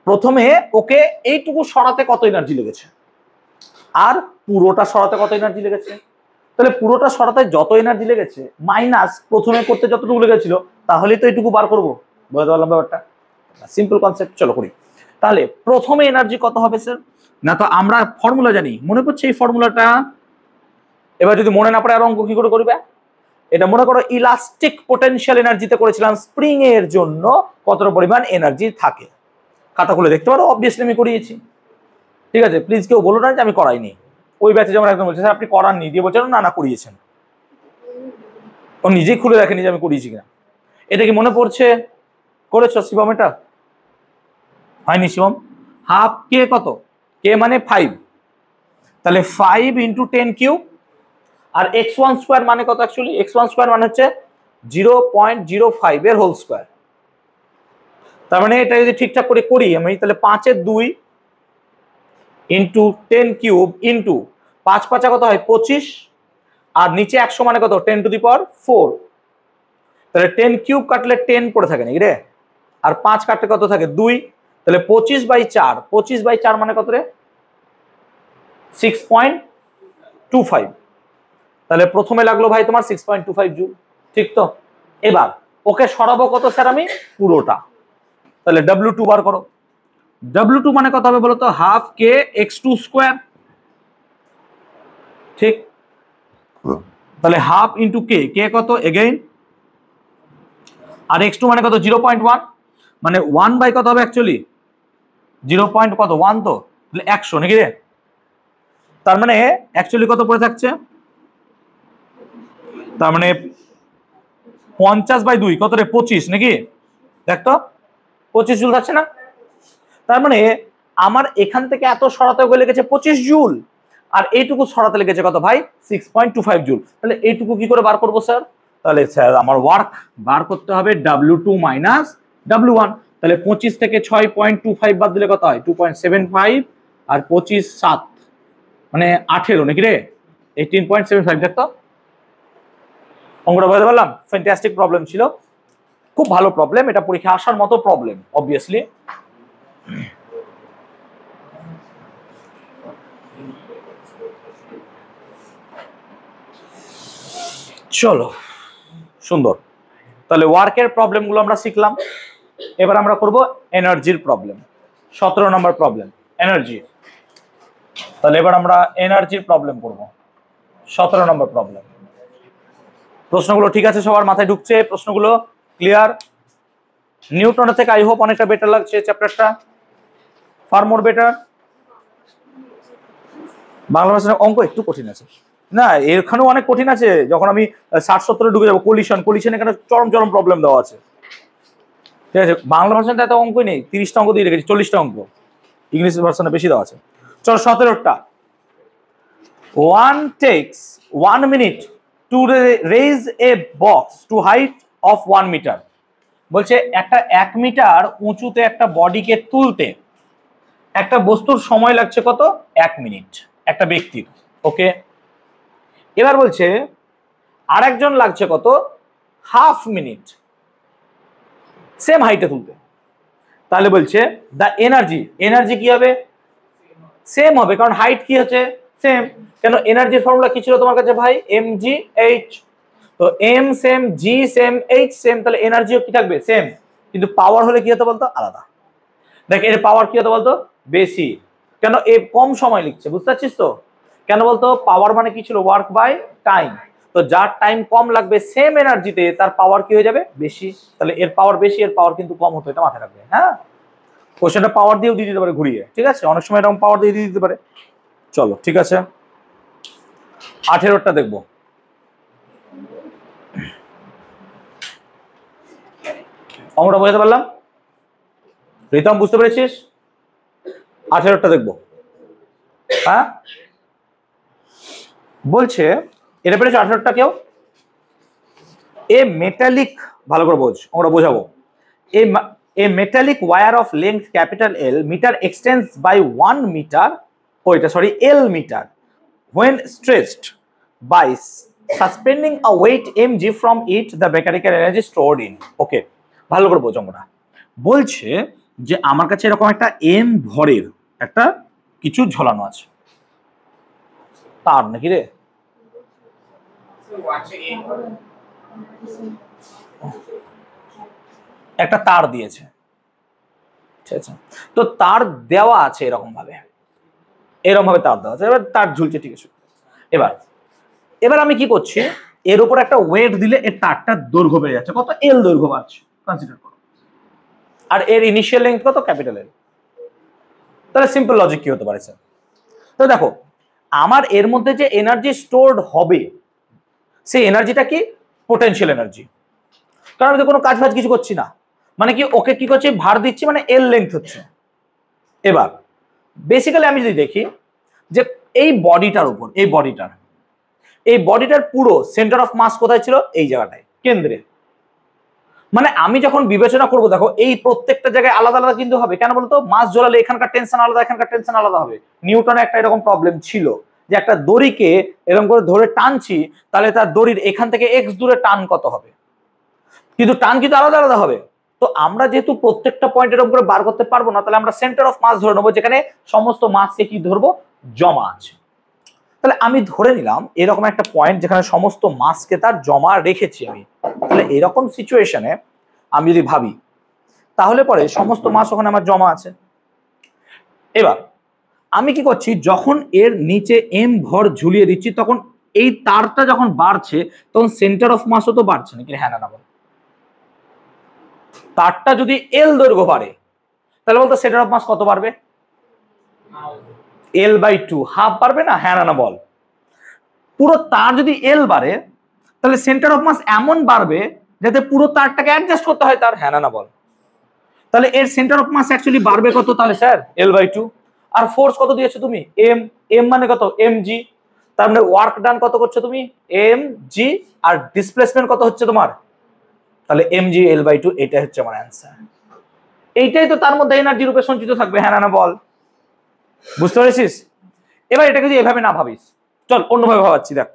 প্রথমে ওকে এইটুকু সরাতে কত এনার্জি লেগেছে আর পুরোটা সরাতে কত এনার্জি লেগেছে, তাহলে পুরোটা সরাতে যত এনার্জি লেগেছে মাইনাস প্রথমে করতে যতটুকু লেগেছিল, তাহলেই তো এইটুকু বার করবো। বুঝতে পারলাম ব্যাপারটা? সিম্পল কনসেপ্ট, চলো করি। তাহলে প্রথমে এনার্জি কত হবে স্যার? না তো আমরা ফর্মুলা জানি, মনে পড়ছে এই ফর্মুলাটা? এবার যদি মনে না পড়ে আর অঙ্ক কি করে করবে? এটা মনে করো ইলাস্টিক পোটেনশিয়াল এনার্জিতে করেছিলাম, স্প্রিং এর জন্য কতটা পরিমাণ এনার্জি থাকে। খাতা খুলে দেখতে পারো, অবভিয়াসলি আমি করিয়েছি। ঠিক আছে, প্লিজ কেউ বলো না যে আমি করাইনি। ওই ব্যাচে যেমন একদম বলছে স্যার আপনি করাননি, দিয়ে বলছেন না না করিয়েছেন, ও নিজেই খুলে দেখেনি যে আমি করিয়েছি কিনা। এটা কি মনে পড়ছে? করেছো শিবম? এটা হয়নি শিবম? হাফ কে কত, কে মানে 5, তাহলে 5 ইন্টু 10 কিউব, আর x1 স্কোয়ার মানে কত? অ্যাকচুয়ালি x1 স্কোয়ার মানে হচ্ছে 0.05 এর হোল স্কোয়ার। তার মানে এটা যদি ঠিকঠাক করে করি আমি, তাহলে 5 এর 2 ইন্টু 10 কিউব ইন্টু 5 5 কত হয় 25, আর নিচে 100 মানে কত 10 টু দি পাওয়ার 4। তাহলে 10 কিউব কাটলে 10 পড়ে থাকে নাকি রে, আর 5 কাটলে কত থাকে 2, তাহলে 25/4, 25/4 মানে কত রে 6.25। তাহলে প্রথমে লাগলো ভাই তোমার 6.25 জুল, ঠিক তো। এবার ওকে সরাবো কত স্যার আমি পুরোটা, তাহলে W2 বার করো। W2 মানে কত হবে বলো তো, হাফ কে x2 স্কোয়ার, ঠিক। তাহলে হাফ ইন্টু কে, কে কত এগেইন, আর x2 মানে কত 0.1, মানে 1 বাই কত হবে অ্যাকচুয়ালি 0. কত 1, তো তাহলে 100 নাকি রে। তার মানে অ্যাকচুয়ালি কত পড়ে থাকছে, তার মানে 50/2 কত রে 25 নাকি, দেখ তো 25 জুল থাকছে না। তার মানে আমার এখান থেকে এত সরাতে গেলে লেগেছে 25 জুল, আর এইটুকু সরাতে লেগেছে কত ভাই 6.25 জুল। তাহলে এইটুকু কি করে বার করবো স্যার, তাহলে স্যার আমার ওয়ার্ক বার করতে হবে W2 মাইনাস W1। তাহলে 25 থেকে 6.25 বাদ দিলে কত হয় 2.75, আর 25 7 মানে 18 নাকি রে 18.75। দেখ তো অঙ্কটা বুঝতে পারলাম, ফ্যান্টাস্টিক প্রবলেম ছিল, খুব ভালো প্রবলেম, এটা পরীক্ষা আসার মতো প্রবলেম অবভিয়াসলি। চলো সুন্দর, তাহলে ওয়ার্কের প্রবলেমগুলো আমরা শিখলাম। এবার আমরা করব এনার্জির প্রবলেম, 17 নম্বর প্রবলেম এনার্জি। তাহলে এবার আমরা এনার্জির প্রবলেম করব, 17 নম্বর প্রবলেম। প্রশ্নগুলো ঠিক আছে, সবার মাথায় ঢুকছে প্রশ্নগুলো, ক্লিয়ার? নিউটনের থেকে আই হোপ অনেকটা বেটার লাগছে চ্যাপ্টারটা, ফার মোর বেটার। বাংলা ভাষার অঙ্ক একটু কঠিন আছে না, এখানেও অনেক কঠিন আছে। যখন আমি 60-70 ঢুকে যাবো, কলিশন এখানে চরম চরম প্রবলেম দেওয়া আছে, ঠিক আছে। বাংলা ভাষাটা এত অঙ্কই নেই, 30টা অঙ্ক দিয়ে রেখেছি, 40টা অঙ্ক, ইংলিশ ভার্সনে বেশি দেওয়া আছে। চলো 17টা। 1 takes 1 minute to raise a box to height of 1 meter। বলছে একটা 1 মিটার উঁচুতে একটা বডিকে তুলতে একটা বস্তুর সময় লাগছে কত 1 মিনিট, একটা ব্যক্তির, ওকে। এবার বলছে আরেকজন লাগছে কত হাফ মিনিট সেম হাইটে তুলতে। তাহলে বলছে দ্য এনার্জি কি হবে সেম হবে, কারণ হাইট কি হচ্ছে সেম। কেন এনার্জির ফর্মুলা কি ছিল তোমার কাছে ভাই mgh, তো m same g same h same, তাহলে এনার্জিও কি থাকবে সেম, কিন্তু পাওয়ার হলে কি হতো বলতো আলাদা। দেখ এর পাওয়ার কি হতো বলতো বেশি, কেন এ কম সময় লিখছে, বুঝতে পারছিস তো। কেন বলতো পাওয়ার মানে কি ছিল ওয়ার্ক বাই টাইম, তো যার টাইম কম লাগবে সেম এনার্জিতে তার পাওয়ার কি হয়ে যাবে বেশি, তাহলে এর পাওয়ার বেশি এর পাওয়ার কিন্তু কম হতো, এটা মাথায় রাখবে। হ্যাঁ কোশ্চেনটা পাওয়ার দিয়েও দিয়ে দিতে পারে ঘুরিয়ে, ঠিক আছে, অনেক সময় এরকম পাওয়ার দিয়ে দিতে পারে। চলো ঠিক আছে, 18টা দেখবো। আমরা বুঝতে পারলাম, রিতম বুঝতে পেরেছিস? 18টা দেখবো। হ্যাঁ বলছে এটা পেরেছো 18টা কেউ? এ মেটালিক, ভালো করে বোঝ, আমরা বোঝাবো। A metallic wire of length capital L metre extends by 1 metre, ওইটা sorry L metre, when stretched by suspending a weight mg from it the mechanical energy stored in, ওকে ভালো করে বোঝো। আমরা বলছে যে আমার কাছে এরকম একটা m ভরের একটা কিছু ঝোলানো আছে, তার নাকি রে একটা তার দিয়েছে, ঠিক আছে, তো তার দেওয়া আছে এরকম ভাবে তার দেওয়া আছে, এবার তার ঝুলছে, ঠিক আছে। এবার আমি কি করছি, এর উপর একটা ওয়েট দিলে এর তারটার দৈর্ঘ্য বেড়ে যাচ্ছে, কত এল দৈর্ঘ্য বাড়ছে, কনসিডার করো, আর এর ইনিশিয়াল লেন্থ কত ক্যাপিটাল এল। তাহলে সিম্পল লজিক কি হতে পারে স্যার, তো দেখো আমার এর মধ্যে যে এনার্জি স্টোরড হবে সেই এনার্জিটা কি পোটেনশিয়াল এনার্জি, কারণ আমি তো কোনো কাজ বাজ কিছু করছি না, মানে কি ওকে কি করছি ভার দিচ্ছি, মানে এল লেন্থ হচ্ছে। এবার বেসিক্যালি আমি যদি দেখি যে এই বডিটার উপর এই বডিটার পুরো সেন্টার অফ মাস কোথায় ছিল, এই জায়গাটায় কেন্দ্রে, মানে আমি যখন বিবেচনা করব, দেখো এই প্রত্যেকটা জায়গায় আলাদা আলাদা কিন্তু হবে। কেন বলতো? মাস ঝোলালে এখানকার টেনশন আলাদা, এখানকার টেনশন আলাদা হবে। নিউটনের একটা এরকম প্রবলেম ছিল যে একটা দড়িকে এরকম করে ধরে টানছি, তাহলে তার দড়ির এখান থেকে এক্স দূরে টান কত হবে, কিন্তু টান কিন্তু আলাদা আলাদা হবে। তো আমরা যেহেতু প্রত্যেকটা পয়েন্ট এরকম করে বার করতে পারবো না, তাহলে আমরা সেন্টার অফ মাস ধরে নেবো, যেখানে সমস্ত মাসকে কি ধরবো, জমা আছে। তাহলে আমি ধরে নিলাম এরকম একটা পয়েন্ট যেখানে সমস্ত মাসকে তার জমা রেখেছি আমি। তাহলে এরকম সিচুয়েশনে আমি যদি ভাবি, তাহলে পরে সমস্ত মাস ওখানে আমার জমা আছে। এবার আমি কি করছি, যখন এর নিচে এম ভর ঝুলিয়ে দিচ্ছি, তখন এই তারটা যখন বাড়ছে তখন সেন্টার অফ মাসও তো বাড়ছে নাকি? হ্যাঁ না বল? তারটা যদি এল দৈর্ঘ্য বাড়ে, তাহলে বলতো সেন্টার অফ মাস কত বাড়বে? L/2, হাফ বাড়বে না? হ্যাঁ না বল? পুরো তার যদি এল বাড়ে, তাহলে সেন্টার অফ মাস এমন বাড়বে যাতে পুরো তারটাকে অ্যাডজাস্ট করতে হয় তার। হ্যাঁ না বল? তাহলে এর সেন্টার অফ মাস অ্যাকচুয়ালি বাড়বে কত তাহলে স্যার? L/2। আর ফোর্স কত দিয়েছো তুমি? এম। এম মানে কত? mg। তার মানে ওয়ার্ক ডান কত করছো তুমি? mg। আর ডিসপ্লেসমেন্ট কত হচ্ছে তোমার? তাহলে mg L/2। এটাই হচ্ছে আমার অ্যান্সার। এইটাই তো তার মধ্যে এনার্জি রূপে সঞ্চিত থাকবে। হ্যাঁ না বল? বুঝতে পেরেছিস? এবার এটাকে যদি এভাবে না ভাবিস, চল অন্যভাবে ভাবাচ্ছি, দেখ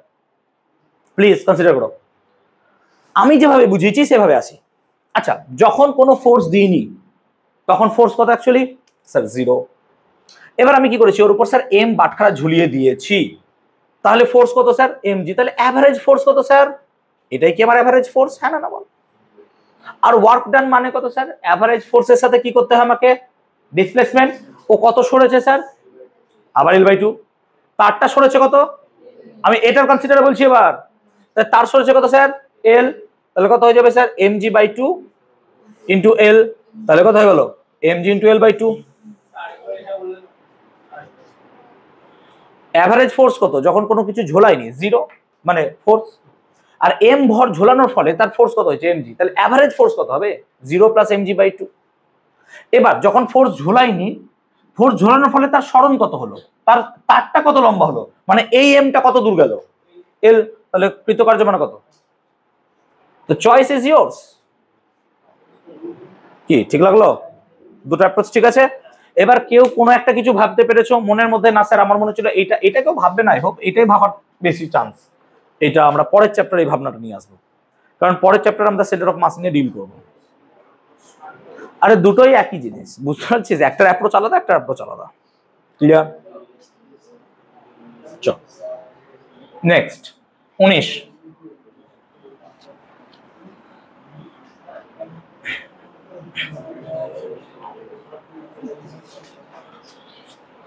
প্লিজ কনসিডার করো। আমি যেভাবে বুঝিয়েছি সেভাবে আসি। আচ্ছা, যখন কোনো ফোর্স দিইনি তখন ফোর্স কত অ্যাকচুয়ালি? স্যার 0। এবার আমি কি করেছি, ওর উপর স্যার এম বাটখারা ঝুলিয়ে দিয়েছি, তাহলে ফোর্স কত স্যার? mg। তাহলে অ্যাভারেজ ফোর্স কত স্যার? এটাই কি আমার অ্যাভারেজ ফোর্স? হ্যাঁ না বল? আর ওয়ার্ক ডান মানে কত স্যার? অ্যাভারেজ ফোর্সের সাথে কি করতে হয় আমাকে? ডিসপ্লেসমেন্ট। ও কত সরেছে স্যার? আবার L/2। তারটা সরেছে কত? আমি এটার কনসিডার বলছি এবার। তার সরেছে কত স্যার? L। তাহলে কত হয়ে যাবে স্যার? mg/2 into L। তাহলে কত হয়ে গেল? mg into L/2। Average force কত যখন কোনো কিছু ঝোলায়নি? 0, মানে ফোর্স। আর এম ভর ঝোলানোর ফলে তার ফোর্স কত হয়েছে? mg। তাহলে অ্যাভারেজ ফোর্স কত হবে? 0 প্লাস mg/2। এবার যখন ফোর্স ঝোলায়নি, ফোর্স ঝোলানোর ফলে তার সরণ কত হলো, তার তারটা কত লম্বা হলো, মানে এই এমটা কত দূর গেল? L। তাহলে কৃতকার্য মানে কত? তো চয়েস ইজ ইয়োরস। কি ঠিক লাগলো? দুটো অ্যাপ্রোচ ঠিক আছে? এবার কেউ কোনো একটা কিছু ভাবতে পেরেছো মনের মধ্যে? না স্যার আমার মনে হচ্ছিল এইটা, এটা কেউ ভাববে না। আই হোপ এটাই ভাবার বেশি চান্স। এটা আমরা পরের চ্যাপ্টারে এই ভাবনাটা নিয়ে আসবো, কারণ পরের চ্যাপ্টারে আমরা সেন্টার অফ মাস নিয়ে ডিল করবো। আরে দুটোই একই জিনিস, বুঝতে পারছিস? একটা অ্যাপ্রোচ আলাদা, একটা অ্যাপ্রোচ আলাদা। ক্লিয়ার? চল নেক্সট 19।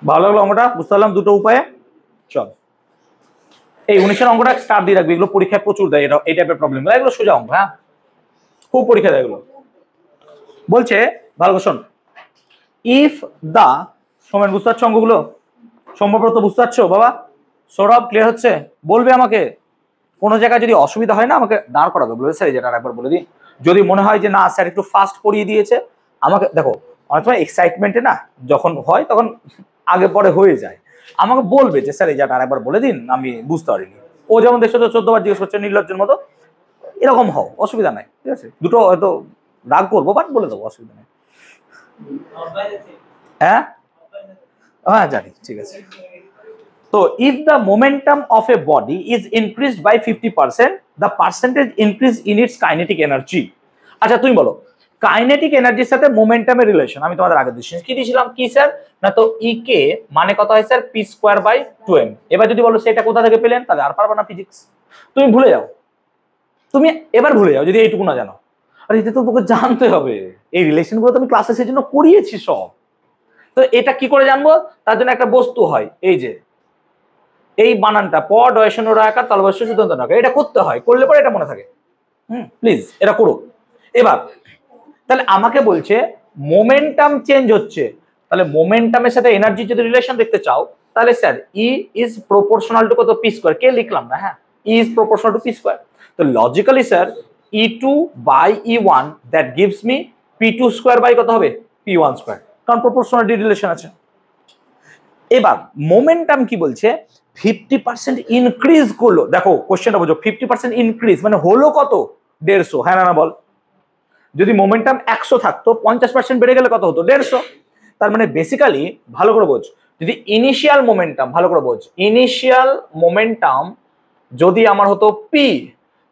ভালো লাগলো অঙ্কটা? বুঝতে পারলাম দুটো উপায়ে। চল এই 19-এর অঙ্কটা স্টার দিয়ে রাখবি, এগুলো পরীক্ষায় প্রচুর দেয়। এটা এই টাইপের প্রবলেম, এগুলো সোজা অঙ্ক। হ্যাঁ, খুব পরীক্ষা দেয় এগুলো। বলছে ভালো শোন, ইফ দা সোমেন, বুঝতে পারছো অঙ্কগুলো? সম্ভবত বুঝতে পারছো বাবা? সৌরভ ক্লিয়ার হচ্ছে? বলবে আমাকে কোনো জায়গায় যদি অসুবিধা হয় না, আমাকে দাঁড় করাবে, বলবে স্যার যেটা একবার বলে দিই। যদি মনে হয় যে না স্যার একটু ফাস্ট পড়িয়ে দিয়েছে, আমাকে দেখো অনেক সময় এক্সাইটমেন্টে না যখন হয় তখন আগে পরে হয়ে যায়, আমাকে বলবে যে স্যার এই জায়গাটা আরেকবার বলে দিন, আমি বুঝতে পারিনি। ও যেমন দেখছো তো 14 বার জিজ্ঞেস করছে নির্লজ্জের মতো, এরকম হও, অসুবিধা নাই, ঠিক আছে? দুটো হয়তো রাগ করবো, বাট বলে দেবো, অসুবিধা নেই। হ্যাঁ হ্যাঁ জানি, ঠিক আছে। তো if the momentum of a body is increased by 50%, the percentage increase in its kinetic energy। আচ্ছা তুমি বলো কাইনেটিক এনার্জির সাথে মোমেন্টামের রিলেশন আমি তোমাদের আগে দিয়েছি, কি দিয়েছিলাম? কি স্যার? না তো ই কে মানে কত হয় স্যার? p²/2m। এবার যদি বলো সেটা কোথা থেকে পেলেন, তাহলে আর পারবা না ফিজিক্স, তুমি ভুলে যাও। তুমি এবার ভুলে যাও যদি এইটুকু না জানো। আর এটা তো তোকে জানতে হবে, এই রিলেশনগুলো তো আমি ক্লাসে সেই জন্য করিয়েছি সব। তো এটা কি করে জানবো? তার জন্য একটা বস্তু হয়, এই যে এই বানানটা প ডয়সন আকার তালবস্য সুতন্ত আকার, এটা করতে হয়, করলে পরে এটা মনে থাকে। প্লিজ এটা করো। এবার তাহলে আমাকে বলছে মোমেন্টাম চেঞ্জ হচ্ছে, তাহলে মোমেন্টামের সাথে এনার্জি যদি রিলেশন দেখতে চাও, তাহলে sir E is proportional two কত? p²। কে লিখলাম না? হ্যাঁ, ই ইজ প্রপোর্শনাল টু p²। তো logically sir E2/E1 that gives me p2² কত হবে? p1², কারণ প্রপোর্শনালিটি রিলেশন আছে। এবার মোমেন্টাম কি বলছে? 50% ইনক্রিজ করলো। দেখো কোশ্চেনটা বুঝো, 50% ইনক্রিজ মানে হলো কত? 150। হ্যাঁ না বল? যদি মোমেন্টাম 100 থাকতো 50% বেড়ে গেলে কত হতো 150। তার মানে বেসিক্যালি ভালো করে বোঝ, যদি ইনিশিয়াল মোমেন্টাম, ভালো করে বোঝ, ইনিশিয়াল মোমেন্টাম যদি আমার হতো পি,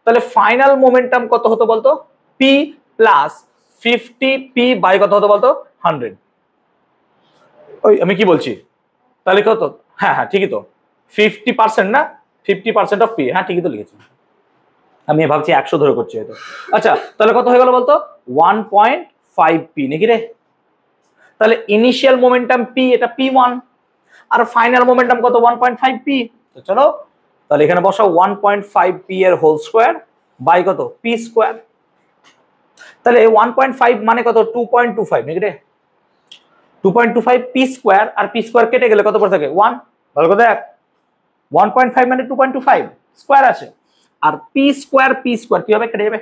তাহলে ফাইনাল মোমেন্টাম কত হতো বলতো? পি প্লাস 50 পি বাই কত হতো বলতো? 100। ওই আমি কি বলছি তাহলে কত? হ্যাঁ হ্যাঁ ঠিকই তো, 50% না, 50% অফ পি, হ্যাঁ ঠিকই তো লিখেছি আমি, ভাবছি 100 ধরে করছি হয়তো। আচ্ছা তাহলে কত হয়ে গেল বলতো? 1.5 পি নাকি রে? তাহলে ইনিশিয়াল মোমেন্টাম পি, এটা পি1, আর ফাইনাল মোমেন্টাম কত? 1.5 পি। তো চলো তাহলে এখানে বসাও 1.5 পি এর হোল স্কোয়ার বাই কত? P square. তাহলে 1.5 মানে কত? 2.25 নাকি রে? 2.25 পি স্কোয়ার, আর পি স্কোয়ার কেটে গেলে কত পড়ে থাকে? 1। ভালো করে দেখ, 1.5 মানে 2.25 স্কোয়ার আছে, আর পি স্কোয়ার কি হবে? কেটে যাবে।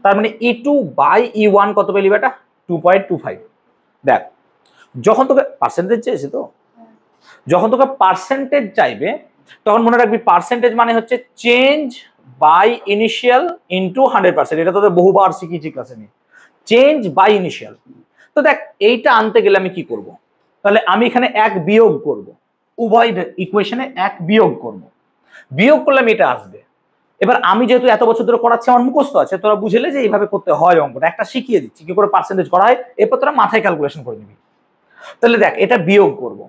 তার মানে E2 বাই E1 কত পেলি বেটা? 2.25। দেখ যখন তোকে পার্সেন্টেজ চাইছে, তো যখন তোকে পার্সেন্টেজ চাইবে তখন মনে রাখবি পার্সেন্টেজ মানে হচ্ছে চেঞ্জ বাই ইনিশিয়াল ইনটু 100%। এটা তোদের বহুবার শিখিয়েছি ক্লাসে নিয়ে, চেঞ্জ বাই ইনিশিয়াল। তো দেখ এইটা আনতে গেলে আমি কি করব? তাহলে আমি এখানে 1 বিয়োগ করব, উভয় ইকুয়েশনে 1 বিয়োগ করব, বিয়োগ করলে আমি এটা আসবে। এবার আমি যেহেতু এত বছর ধরে করাচ্ছি, আমার মুখস্থ আছে, তোরা বুঝলে যে এইভাবে করতে হয় অঙ্কটা, একটা শিখিয়ে দিচ্ছি কি করে পার্সেন্টেজ করা হয়, এরপর তোরা মাথায় ক্যালকুলেশন করে নিবি। তাহলে দেখ এটা বিয়োগ করব,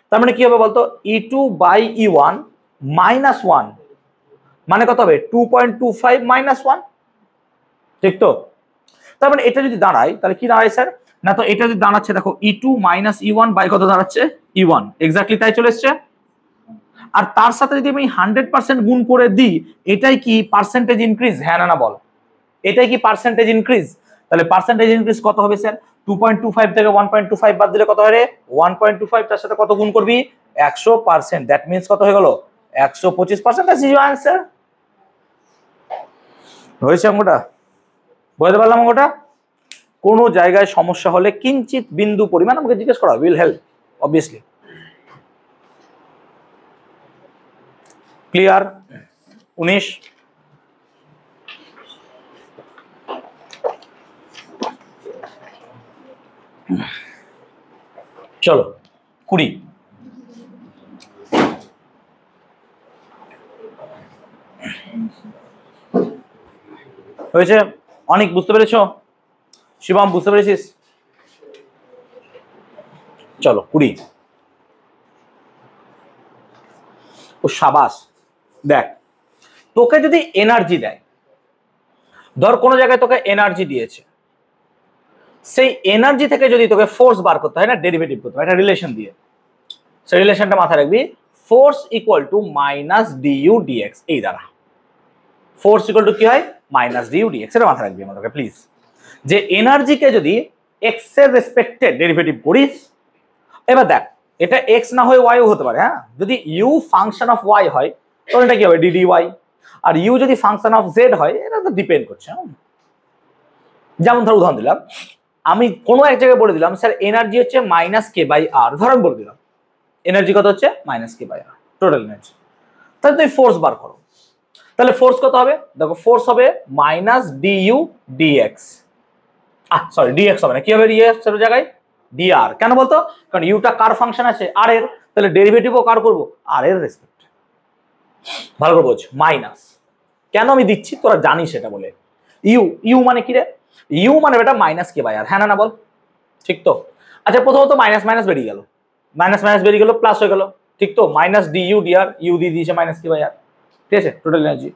তার মানে কি হবে বলতো? E2 বাই E1 মাইনাস 1 মানে কত হবে? 2.25 মাইনাস 1, ঠিক তো? তার মানে এটা যদি দাঁড়ায় তাহলে কি দাঁড়ায় স্যার? না তো এটা যদি দাঁড়াচ্ছে, দেখো E2 মাইনাস E1 বাই কত দাঁড়াচ্ছে? E1, এক্স্যাক্টলি তাই চলে এসছে। আর তার সাথে যদি আমি 100% গুণ করে দিই, এটাই কি পার্সেন্টেজ ইনক্রিজ? হ্যাঁ না বল, এটাই কি পার্সেন্টেজ ইনক্রিজ? তাহলে পার্সেন্টেজ ইনক্রিজ কত হবে স্যার? 2.25 থেকে 1.25 বাদ দিলে কত হয় রে? 1.25, তার সাথে কত গুণ করবি? 100%। দ্যাট মিন্স কত হয়ে গেল? 125%। That's your answer. হয়েছে অঙ্কটা? বুঝতে পারলাম অঙ্কটা? কোনো জায়গায় সমস্যা হলে কিঞ্চিত বিন্দু পরিমাণ আমাকে জিজ্ঞেস করা, উইল হেল্প অবভিয়াসলি। ক্লিয়ার? 19 চলো 20 হয়েছে। অনেক বুঝতে পেরেছো? শিবম বুঝতে পেরেছিস? চলো 20। ও সাবাস। দেখ তোকে যদি এনার্জি দেয়, ধর কোনো জায়গায় তোকে এনার্জি দিয়েছে, সেই এনার্জি থেকে যদি তোকে ফোর্স বার করতে হয় না, ডেরিভেটিভ করতে হয় একটা রিলেশন দিয়ে, সেই রিলেশনটা মাথায় রাখবি, force equal to minus DU DX. এই দ্বারা ফোর্স ইকুয়াল টু কি হয়? Minus DU DX. এটা মাথায় রাখবি আমাদেরকে প্লিজ, যে এনার্জিকে যদি এক্স এর রেসপেক্টে ডেরিভেটিভ করিস, এবার দেখ এটা এক্স না হয়ে ওয়াইও হতে পারে, হ্যাঁ, যদি ইউ ফাংশন অফ ওয়াই হয় তখন এটা কি হবে? DD Y. আর ইউ যদি ফাংশন অফ জেড হয়, এটা তো ডিপেন্ড করছে। যেমন ধর উদাহরণ দিলাম, আমি কোনো এক জায়গায় বলে দিলাম স্যার এনার্জি হচ্ছে মাইনাস কে বাই আর, ধরুন বলে দিলাম এনার্জি কত হচ্ছে? Minus K by R total energy. তাহলে তুমি ফোর্স বার করো, তাহলে ফোর্স কত হবে? দেখো ফোর্স হবে minus DU DX. Sorry DX হবে না, কি হবে? ডিএক্স এর জায়গায় ডিআর। কেন বলতো? কারণ ইউটা কার ফাংশন আছে? আর এর, তাহলে ডেরিভেটিভও কার করবো? আর এর রেসপেক্ট। ভালো করে বোঝ, মাইনাস কেন আমি দিচ্ছি তোরা জানিস সেটা বলে। ইউ, ইউ মানে কি রে? ইউ মানে বেটা মাইনাস কে বাই আর, হ্যাঁ না বল? ঠিক তো? আচ্ছা প্রথমত মাইনাস মাইনাস বেরিয়ে গেল, মাইনাস মাইনাস বেরিয়ে গেল, প্লাস হয়ে গেল, ঠিক তো? মাইনাস ডিইউ ডিআর, ইউ দিয়ে দিয়েছে মাইনাস কে বাই আর, ঠিক আছে? Total energy.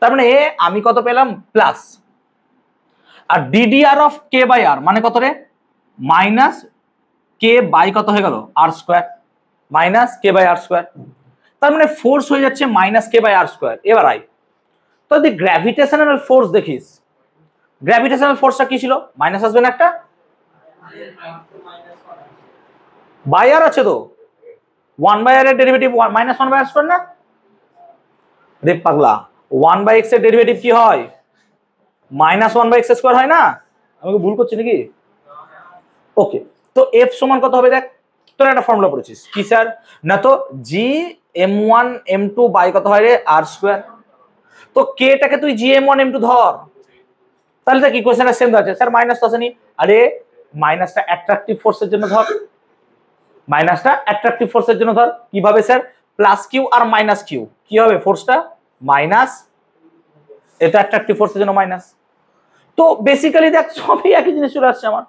তার মানে আমি কত পেলাম? প্লাস। আর DDR of K by R মানে কত রে? মাইনাস কে বাই কত হয়ে গেল? R square, minus K by R square. তার মানে ফোর্স হয়ে যাচ্ছে minus K by R square. এবার আই তো যদি গ্র্যাভিটেশনাল ফোর্স দেখিস, গ্র্যাভিটেশনাল ফোর্সটা কি ছিল? মাইনাস আসবে না একটা? বাই আর আছে তো, 1 বাই আর এর derivative minus 1 by R square না রে পাগলা? 1 বাই এক্স এর ডেরিভেটিভ কি হয়? মাইনাস 1 বাই এক্স স্কোয়ার হয় না? আমি ভুল করছি নাকি? ওকে, তো এফ সমান কত হবে? দেখ তোরা একটা ফর্মুলা পড়েছিস কি স্যার? না তো জি m1 m2 বাই কত হয় রে? আর স্কোয়ার। তো কে টাকে তুই জি m1 m2 ধর, তাহলে কি কোশ্চেনটা সেম আছে স্যার, মাইনাস তো আসেনি। আরে মাইনাসটা অ্যাট্রাকটিভ ফোর্সের জন্য ধর, মাইনাসটা অ্যাট্রাকটিভ ফোর্সের জন্য ধর। কিভাবে sir? Plus Q R minus Q, কি হবে ফোর্সটা? মাইনাস, এটা অ্যাট্রাকটিভ ফোর্সের জন্য মাইনাস। তো বেসিক্যালি দেখ সবই একই জিনিস চলে আসছে আমার।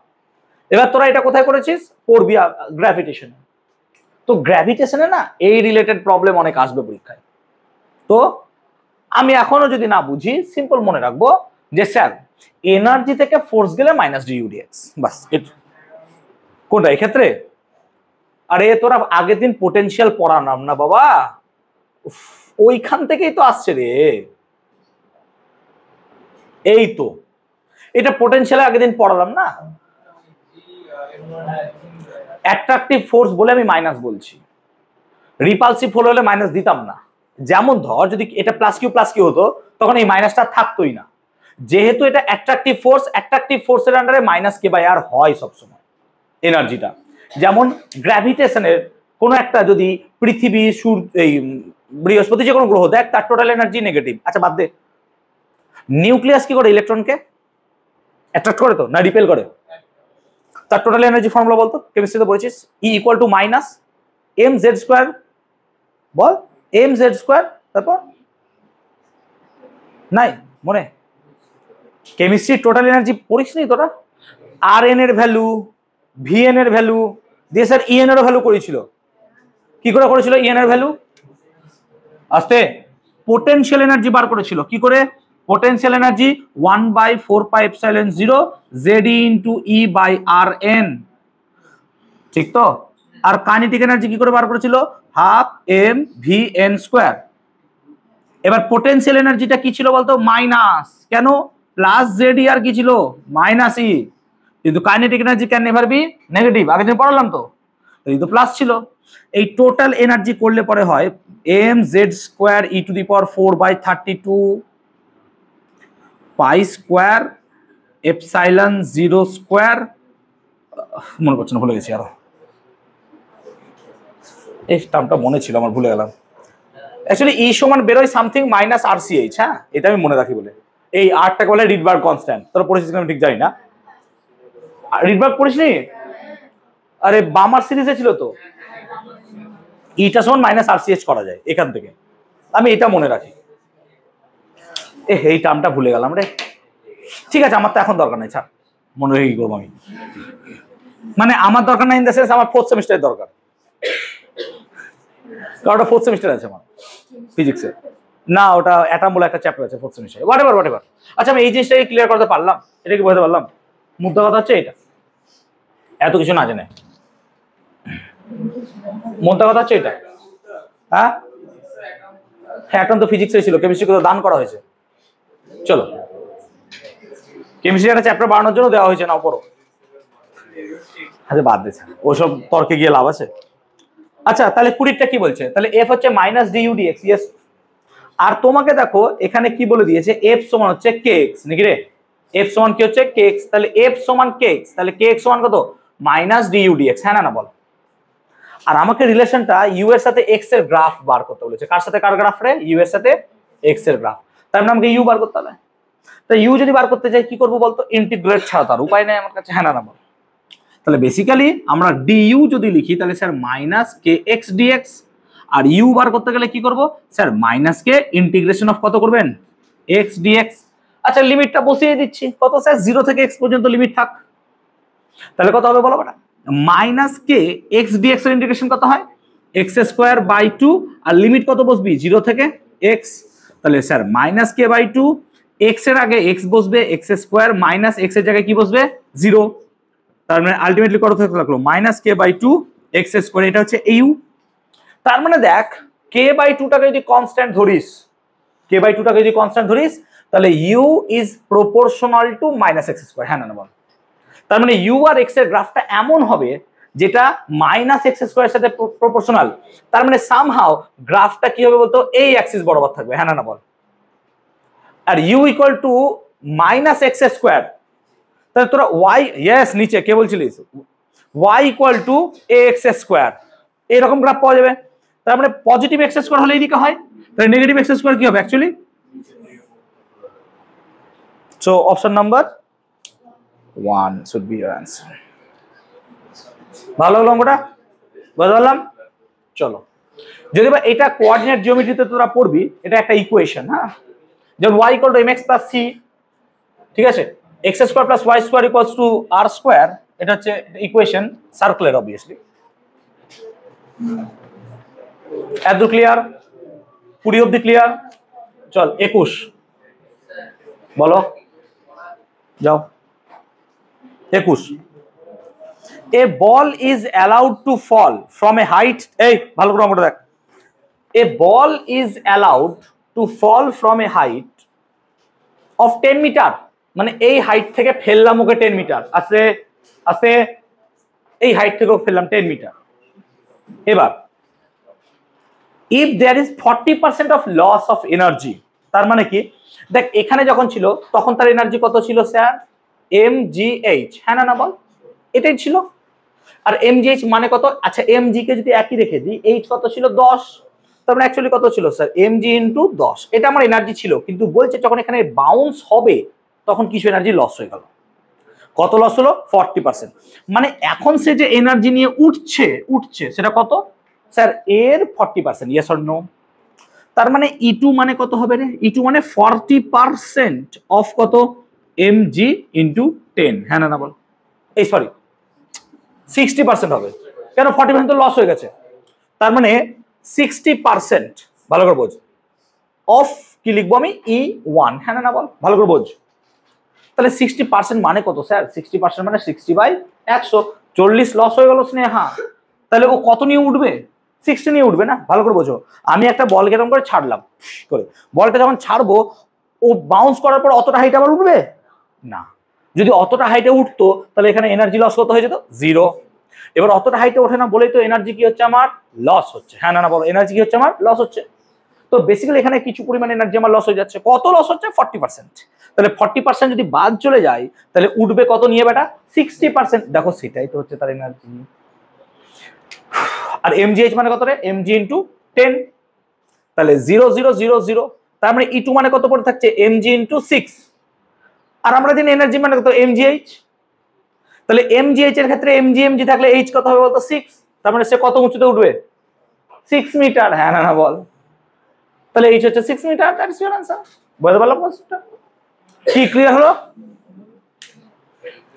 এবার তোরা এটা কোথায় করেছিস? পড়বি গ্র্যাভিটেশন। তো গ্র্যাভিটেশনে না এই রিলেটেড প্রবলেম অনেক আসবে পরীক্ষায়। তো আমি এখনো যদি না বুঝি, সিম্পল মনে রাখবো যে স্যার এনার্জি থেকে ফোর্স গেলে মাইনাস ডি ইউডিএক্স, বাস। কোনটা এক্ষেত্রে? আরে তোরা আগের দিন পোটেনশিয়াল পড়ালাম না বাবা, ওইখান থেকেই তো আসছে রে। এই তো এটা পোটেনশিয়াল আগের দিন পড়ালাম না, অ্যাট্রাকটিভ ফোর্স বলে আমি মাইনাস বলছি, রিপালসিভ ফোর্স হলে মাইনাস দিতাম না। যেমন ধর যদি এটা প্লাস কিউ হতো তখন এই মাইনাসটা থাকতোই না, যেহেতু এটা অ্যাট্রাকটিভ ফোর্স, অ্যাট্রাকটিভ ফোর্সের আন্ডারে মাইনাস কে বাই আর হয় সবসময় এনার্জিটা। যেমন গ্র্যাভিটেশনের কোনো একটা যদি পৃথিবী, এই বৃহস্পতি যে কোনো গ্রহ দেখ, তার টোটাল এনার্জি নেগেটিভ। আচ্ছা বাদ দে, নিউক্লিয়াস কি করে? ইলেকট্রনকে অ্যাট্রাক্ট করে তো না রিপেল করে? তার টোটাল এনার্জি ফর্মুলা বলতো, কেমিস্ট্রিতে পড়েছিস, E equal to minus M Z square, বল এম জেড স্কোয়ার, তারপর নাই মনে? কেমিস্ট্রি টোটাল এনার্জি পড়িস নি তোরা? আর এন এর ভ্যালু, ভি এন এর ভ্যালু দিয়ে স্যার ই এন এর ভ্যালু করেছিল। কি করে করেছিল? ই এন এর ভ্যালু আস্তে পোটেনশিয়াল এনার্জি বার করেছিল। কি করে? পোটেনশিয়াল এনার্জি 1/4πε0 জেডি into E by R N, ঠিক তো? আর কাইনেটিক এনার্জি কি করে বার করেছিল? Half M V N square. এবার পোটেনশিয়াল এনার্জিটা কি ছিল বলতো? মাইনাস। কেন? প্লাস জেডি আর কি ছিল? Minus E. কিন্তু kinetic energy can never be negative, আগের দিন পড়ালাম তো, এই তো প্লাস ছিল। এই টোটাল এনার্জি করলে পরে হয় M Z square E to the power 4/32 pi square epsilon 0 square, মনে করছে না, ভুলে গেছি আরো, এই টার্মটা মনে ছিল আমার, ভুলে গেলাম। অ্যাকচুয়ালি ই সমান বেরোয় সামথিং মাইনাস আর সি এইচ। হ্যাঁ, এটা আমি মনে রাখি বলে। এই আরটাকে বলে রিডবার্গ কনস্ট্যান্ট। তোরা পড়েছিস আমি ঠিক জানি না, রিডবার্গ পড়িসনি? আরে বামার সিরিজে ছিল তো, ইটা সমান মাইনাস আর সি এইচ করা যায় এখান থেকে, আমি এটা মনে রাখি। এই টার্মটা ভুলে গেলাম রে। ঠিক আছে, আমার তো এখন দরকার নাই, ছাড়, মনে রেখে কি করবো আমি? মানে আমার দরকার নাই ইন দ্য সেন্স আমার ফোর্থ সেমিস্টারের দরকার, কারণ ওটা ফোর্থ সেমিস্টার আছে আমার ফিজিক্সের। না, ওটা অ্যাটম বলে একটা চ্যাপ্টার আছে ফোর্থ সেমিস্টারে, হোয়াটএভার। আচ্ছা আমি এই জিনিসটাকে ক্লিয়ার করতে পারলাম, এটা কি বলতে পারলাম? মুদ্রা কথা হচ্ছে এটা, এত কিছু না জেনে মুদ্রা কথা হচ্ছে এটা। হ্যাঁ, অ্যাটম তো ফিজিক্সে ছিল, কেমিস্ট্রিকে তো দান করা হয়েছে। চলো, কেমিস্ট্রি একটা চ্যাপ্টার বাড়ানোর জন্য দেওয়া হয়েছে, না পড়ো। আচ্ছা বাদ দিচ্ছে, ওসব তর্কে গিয়ে লাভ আছে। আচ্ছা তাহলে 20টা কি বলছে? তাহলে এফ হচ্ছে minus D U dx, yes. আর তোমাকে দেখো এখানে কি বলে দিয়েছে, এফ সমান হচ্ছে কে এক্স, নাকি রে? এফ সমান কি হচ্ছে? কে এক্স। তাহলে এফ সমান কে এক্স, তাহলে কে এক্স সমান কত? মাইনাস ডি ইউ ডিএক্স, হ্যাঁ না বল? আর আমাকে রিলেশনটা ইউ এর সাথে এক্স এর গ্রাফ বার করতে বলেছে। কার সাথে কার গ্রাফ রে? ইউ এর সাথে এক্স এর গ্রাফ। তার মানে আমাকে ইউ বার করতে হবে। তো ইউ যদি বার করতে চাই কি করবো বলতো? ইন্টিগ্রেট ছাড়া তার উপায় নেই আমার কাছে, হ্যাঁ না বল? তাহলে বেসিক্যালি আমরা ডিইউ যদি লিখি তাহলে sir minus K X dx, আর ইউ বার করতে গেলে কি করব sir? Minus K integration of কত করবেন? X dx. আচ্ছা লিমিটটা বসিয়ে দিচ্ছি, কত স্যার? 0 থেকে এক্স পর্যন্ত লিমিট থাক। তাহলে কত হবে বলো বেটা? মাইনাস কে এক্স ডিএক্স এর ইন্টিগ্রেশন কত হয়? এক্স স্কোয়ার বাই 2, আর লিমিট কত বসবি? 0 থেকে এক্স। তাহলে sir minus K by 2, X এর আগে এক্স বসবে, এক্স স্কোয়ার মাইনাস এক্স এর জায়গায় কি বসবে? 0। তার মানে আলটিমেটলি কত থাকতে লাগলো? Minus K by 2 X square, এটা হচ্ছে ইউ। তার মানে দেখ কে বাই 2টাকে যদি কনস্ট্যান্ট ধরিস, কে বাই 2টাকে যদি কনস্ট্যান্ট ধরিস তাহলে U is proportional to minus X square, হ্যাঁ না বল? তার মানে ইউ আর এক্স এর গ্রাফটা এমন হবে যেটা মাইনাস এক্স স্কোয়ারের সাথে প্রপোর্শনাল। তার মানে সামহাও গ্রাফটা কি হবে বলতো? এই অ্যাক্সিস বরাবর থাকবে, হ্যাঁ না বল? আর U equal to minus X square, তাহলে তোরা ওয়াই, ইয়েস নিচে কে বলছিলিস? Y equal to A X square, এইরকম গ্রাফ পাওয়া যাবে। তার মানে পজিটিভ এক্স স্কোয়ার হলে এইদিকে হয়, তাহলে নেগেটিভ এক্স স্কোয়ার কি হবে actually? So option number 1 should be your answer. ভালো হলো অঙ্কটা, বুঝতে পারলাম। চলো, যদি বা এটা কোঅর্ডিনেট জিওমেট্রিতে তোরা পড়বি, এটা একটা ইকুয়েশন, হ্যাঁ, যেমন y = mx + c, ঠিক আছে, x² + y² = r², এটা হচ্ছে ইকুয়েশন, সার্কুলার অবভিয়াসলি। এত ক্লিয়ার? 20 অবধি ক্লিয়ার? চল 21 বলো, যাও 21। A ball is allowed to fall from a height, এই ভালো করে আমরা দেখ, a ball is allowed to fall from a height of 10 metre, মানে এই হাইট থেকে ফেললাম ওকে 10 মিটার, আছে আছে, এই হাইট থেকে ফেললাম 10 মিটার। এবার if there is 40% of loss of energy, তার মানে কি, দেখ এখানে যখন ছিল তখন তার এনার্জি কত ছিল স্যার, mgh, হ্যাঁ না বল, এটাই ছিল। আর mgh মানে কত, আচ্ছা mg কে যদি একই রেখে দিই, h কত ছিল 10, তার মানে অ্যাকচুয়ালি কত ছিল স্যার, mg * 10, এটা আমার এনার্জি ছিল। কিন্তু বলছে যখন এখানে বাউন্স হবে তখন কিছু এনার্জি লস হয়ে গেল। কত লস হলো, 40%। মানে এখন সে যে এনার্জি নিয়ে উঠছে সেটা কত স্যার, এর 40%, ইয়েস অর নো? তার মানে E2 মানে কত হবে রে, E2 মানে 40% অফ কত, mg * 10, হ্যাঁ না বল, এই সরি 60% হবে, কেন 40% তো লস হয়ে গেছে, তার মানে 60%, ভালো করে বোঝ, অফ কি লিখবো আমি, E1, হ্যাঁ না বল, ভালো করে বোঝ। তাহলে 60% মানে কত স্যার, 60% মানে 60/100, 40 লস হয়ে গেল স্নেহা, তাহলে ও কত নিয়ে উঠবে, 60 নিয়ে উঠবে না, ভালো করে বোঝো। আমি একটা বল কেরম করে ছাড়লাম করে, বলটা যখন ছাড়বো ও বাউন্স করার পর অতটা হাইট আবার উঠবে না, যদি অতটা হাইটে উঠতো তাহলে এখানে এনার্জি লস কত হয়ে যেত, 0। এবার অতটা হাইটে ওঠে না বলেই তো এনার্জি কি হচ্ছে আমার, লস হচ্ছে, হ্যাঁ না বলো, এনার্জি কি হচ্ছে আমার, লস হচ্ছে। তো বেসিক্যালি এখানে কিছু পরিমাণ এনার্জি আমার লস হয়ে যাচ্ছে, কত লস হচ্ছে, 40%। তাহলে 40% যদি বাদ চলে যায় তাহলে উঠবে কত নিয়ে বেটা, 60%, দেখো সেটাই তো হচ্ছে তার এনার্জি। আর mgh মানে কত রে, mg * 10, তাহলে 0 0 0 0, তার মানে E2 মানে কত পড়ে থাকছে, mg * 6, আর আমরা জানি এনার্জি মানে কত, mgh, তাহলে mgh এর ক্ষেত্রে mg থাকলে h কত হবে বলতো, 6, তার মানে সে কত উঁচুতে উঠবে, 6 মিটার, হ্যাঁ না বল, তাহলে h হচ্ছে 6 মিটার, দ্যাটস ইওর आंसर। বুঝতে পারলাম কনসেপ্টটা? কি ক্লিয়ার হলো,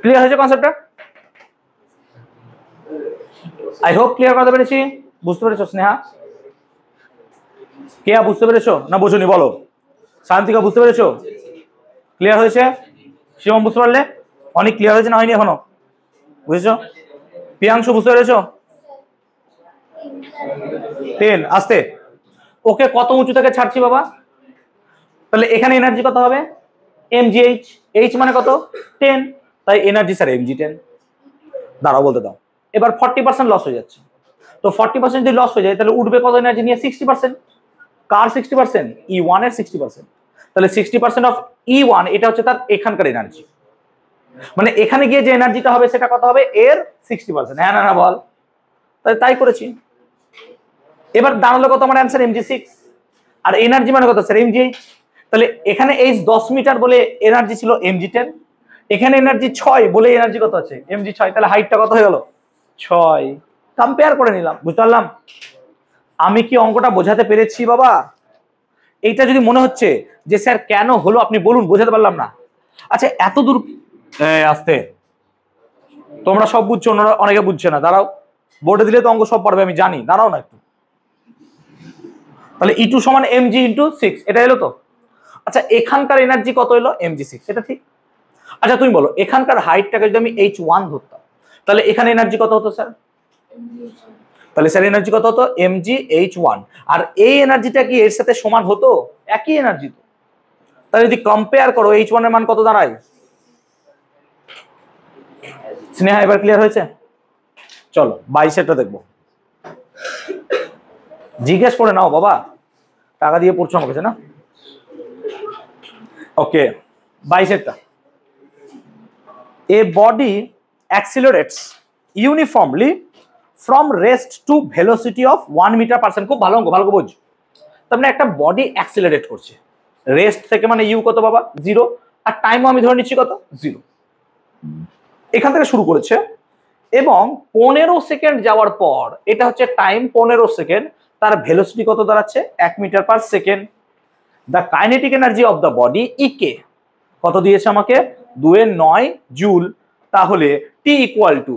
ক্লিয়ার হয়েছে কনসেপ্টটা? আই হোপ ক্লিয়ার করতে পেরেছি, বুঝতে পেরেছো স্নেহা? কেয়া বুঝতে পেরেছো না বোঝোনি বলো, শান্তিকা বুঝতে পেরেছো, ক্লিয়ার হয়েছে? শিবম বুঝতে পারলে, অনেক ক্লিয়ার হয়েছে না হয়নি এখনো, বুঝেছো? প্রিয়াংশু বুঝতে পেরেছো? 10, আস্তে, ওকে কত উঁচু থেকে ছাড়ছি বাবা, তাহলে এখানে এনার্জি কত হবে, mgh, h মানে কত, 10, তাই এনার্জি স্যার mg10। দাঁড়াও বলতে দাও, এবার 40% লস হয়ে যাচ্ছে, তো 40% যদি লস হয়ে যায় তাহলে উঠবে কত এনার্জি নিয়ে, 60%। কার 60%, E1 এর 60%, তাহলে 60% অফ E1, এটা হচ্ছে তার এখানকার এনার্জি, মানে এখানে গিয়ে যে এনার্জিটা হবে সেটা কত হবে, এর 60%, হ্যাঁ না বল, তাই করেছি। এবার দাঁড়ালো কত আমার অ্যান্সার, mg6, আর এনার্জি মানে কত স্যার, mgh, তাহলে এখানে h 10 মিটার বলে এনার্জি ছিল mg10, এখানে এনার্জি 6 বলে এনার্জি কত আছে, mg6, তাহলে হাইটটা কত হয়ে গেল, 6। কম্পেয়ার করে নিলাম, বুঝতে পারলাম? আমি কি অঙ্কটা বোঝাতে পেরেছি বাবা? এইটা যদি মনে হচ্ছে যে স্যার কেন হলো আপনি বলুন, বোঝাতে পারলাম না, আচ্ছা এত দূর আসতে, তোমরা সব বুঝছো, অনেকে বুঝছে না, দাঁড়াও, বোর্ডে দিলে তো অঙ্ক সব পারবে আমি জানি, দাঁড়াও না একটু। তাহলে E2 = mg * 6, এটা এলো তো। আচ্ছা এখানকার এনার্জি কত এলো, mg6, এটা ঠিক। আচ্ছা তুমি বলো, এখানকার হাইটটাকে যদি আমি h1 ধরতাম তাহলে এখানে এনার্জি কত হতো স্যার, তাহলে স্যার এনার্জি কত হতো, mgh1, আর এই এনার্জিটা কি এর সাথে সমান হতো, একই এনার্জি তো, তাহলে যদি কম্পেয়ার করো h1 এর মান কত দাঁড়ায়, স্নেহা এবার ক্লিয়ার হয়েছে? চলো 22 দেখবো, জিজ্ঞেস করে নাও বাবা, টাকা দিয়ে পড়ছো আমার কাছে না। Okay 22 a body accelerates uniformly from rest to velocity of 1 metre per second, খুব ভালো অঙ্ক, ভালো বোঝ। তার মানে একটা বডি অ্যাক্সিলারেট করছে, রেস্ট থেকে মানে ইউ কত বাবা, 0, আর টাইমও আমি ধরে নিচ্ছি কত 0। এখান থেকে শুরু করেছে এবং 15 সেকেন্ড যাওয়ার পর এটা হচ্ছে টাইম 15 সেকেন্ড, তার ভেলোসিটি কত দাঁড়াচ্ছে 1 metre per second. The kinetic energy of the body ইকে কত দিয়েছে আমাকে 2.9 জুল। তাহলে টি ইকুয়াল টু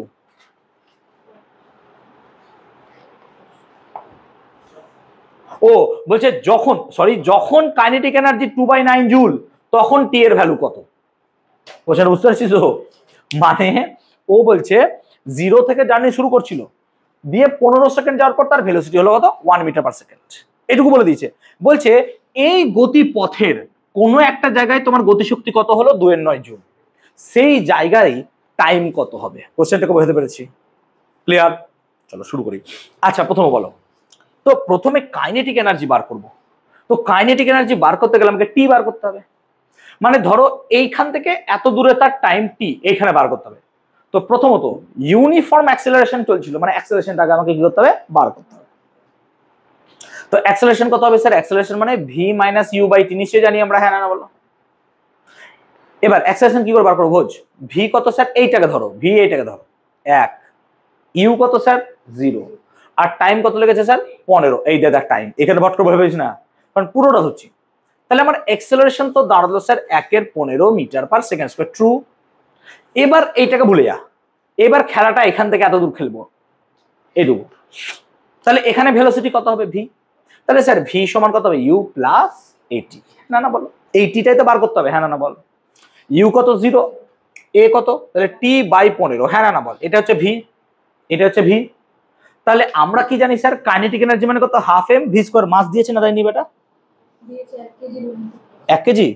ও বলছে যখন কাইনেটিক এনার্জি 2/9 জুল তখন টি এর ভ্যালু কত? কোশ্চেন বুঝতে পারছিস তো? মানে ও বলছে 0 থেকে জার্নি শুরু করছিল, দিয়ে 15 সেকেন্ড যাওয়ার পর তার ভেলোসিটি হলো কত 1 মিটার পার সেকেন্ড। এটুকু বলে দিয়েছে। বলছে এই গতিপথের কোনো একটা জায়গায় তোমার গতিশক্তি কত হলো 2.9 জুল, সেই জায়গায় টাইম কত হবে? কোশ্চেনটাকে বোঝাতে পেরেছি? ক্লিয়ার? চলো শুরু করি। আচ্ছা প্রথমে বলো তো, প্রথমে কাইনেটিক এনার্জি বার করব। তো কাইনেটিক এনার্জি বার করতে গেলে আমাকে টি বার করতে হবে। মানে ধরো এইখান থেকে এত দূরে তার টাইম টি, এইখানে বার করতে হবে। তো প্রথমত ইউনিফর্ম অ্যাক্সেলারেশন চলছিল, মানে অ্যাক্সেলারেশনটাকে আমাকে কি করতে হবে বার করতে হবে। তো অ্যাক্সেলারেশন কত হবে স্যার? অ্যাক্সেলারেশন মানে V minus you by T, নিশ্চয়ই জানি আমরা, হ্যাঁ না বলো। এবার অ্যাক্সেলারেশন কি করে বার করবো? ভোজ ভি কত স্যার? এইটাকে ধরো, ভি এইটাকে ধরো 1, ইউ কত স্যার 0, আর টাইম কত লেগেছে স্যার 15। এই দেখ টাইম এখানে ভট করে ভেবেছিস না, কারণ পুরোটা হচ্ছে। তাহলে আমার অ্যাক্সেলারেশন তো দাঁড়ালো sir 1/15 meter per second square, true. এবার এইটাকে ভুলে যা, এবার খেলাটা এখান থেকে এত দূর খেলবো এটুকু। তাহলে এখানে ভেলোসিটি কত হবে ভি? তাহলে স্যার ভি সমান কত হবে ইউ প্লাস এটি, না না বলো। এইটিটাই তো বার করতে হবে, হ্যাঁ না বল। ইউ কত 0, এ কত, তাহলে টি বাই 15, হ্যাঁ না বল। এটা হচ্ছে ভি, এটা হচ্ছে ভি। তাহলে আমরা কি জানি স্যার কাইনেটিক এনার্জি মানে কত? Half M V square. Mass দিয়েছে না দেয়নি বেটা? 1 কেজি।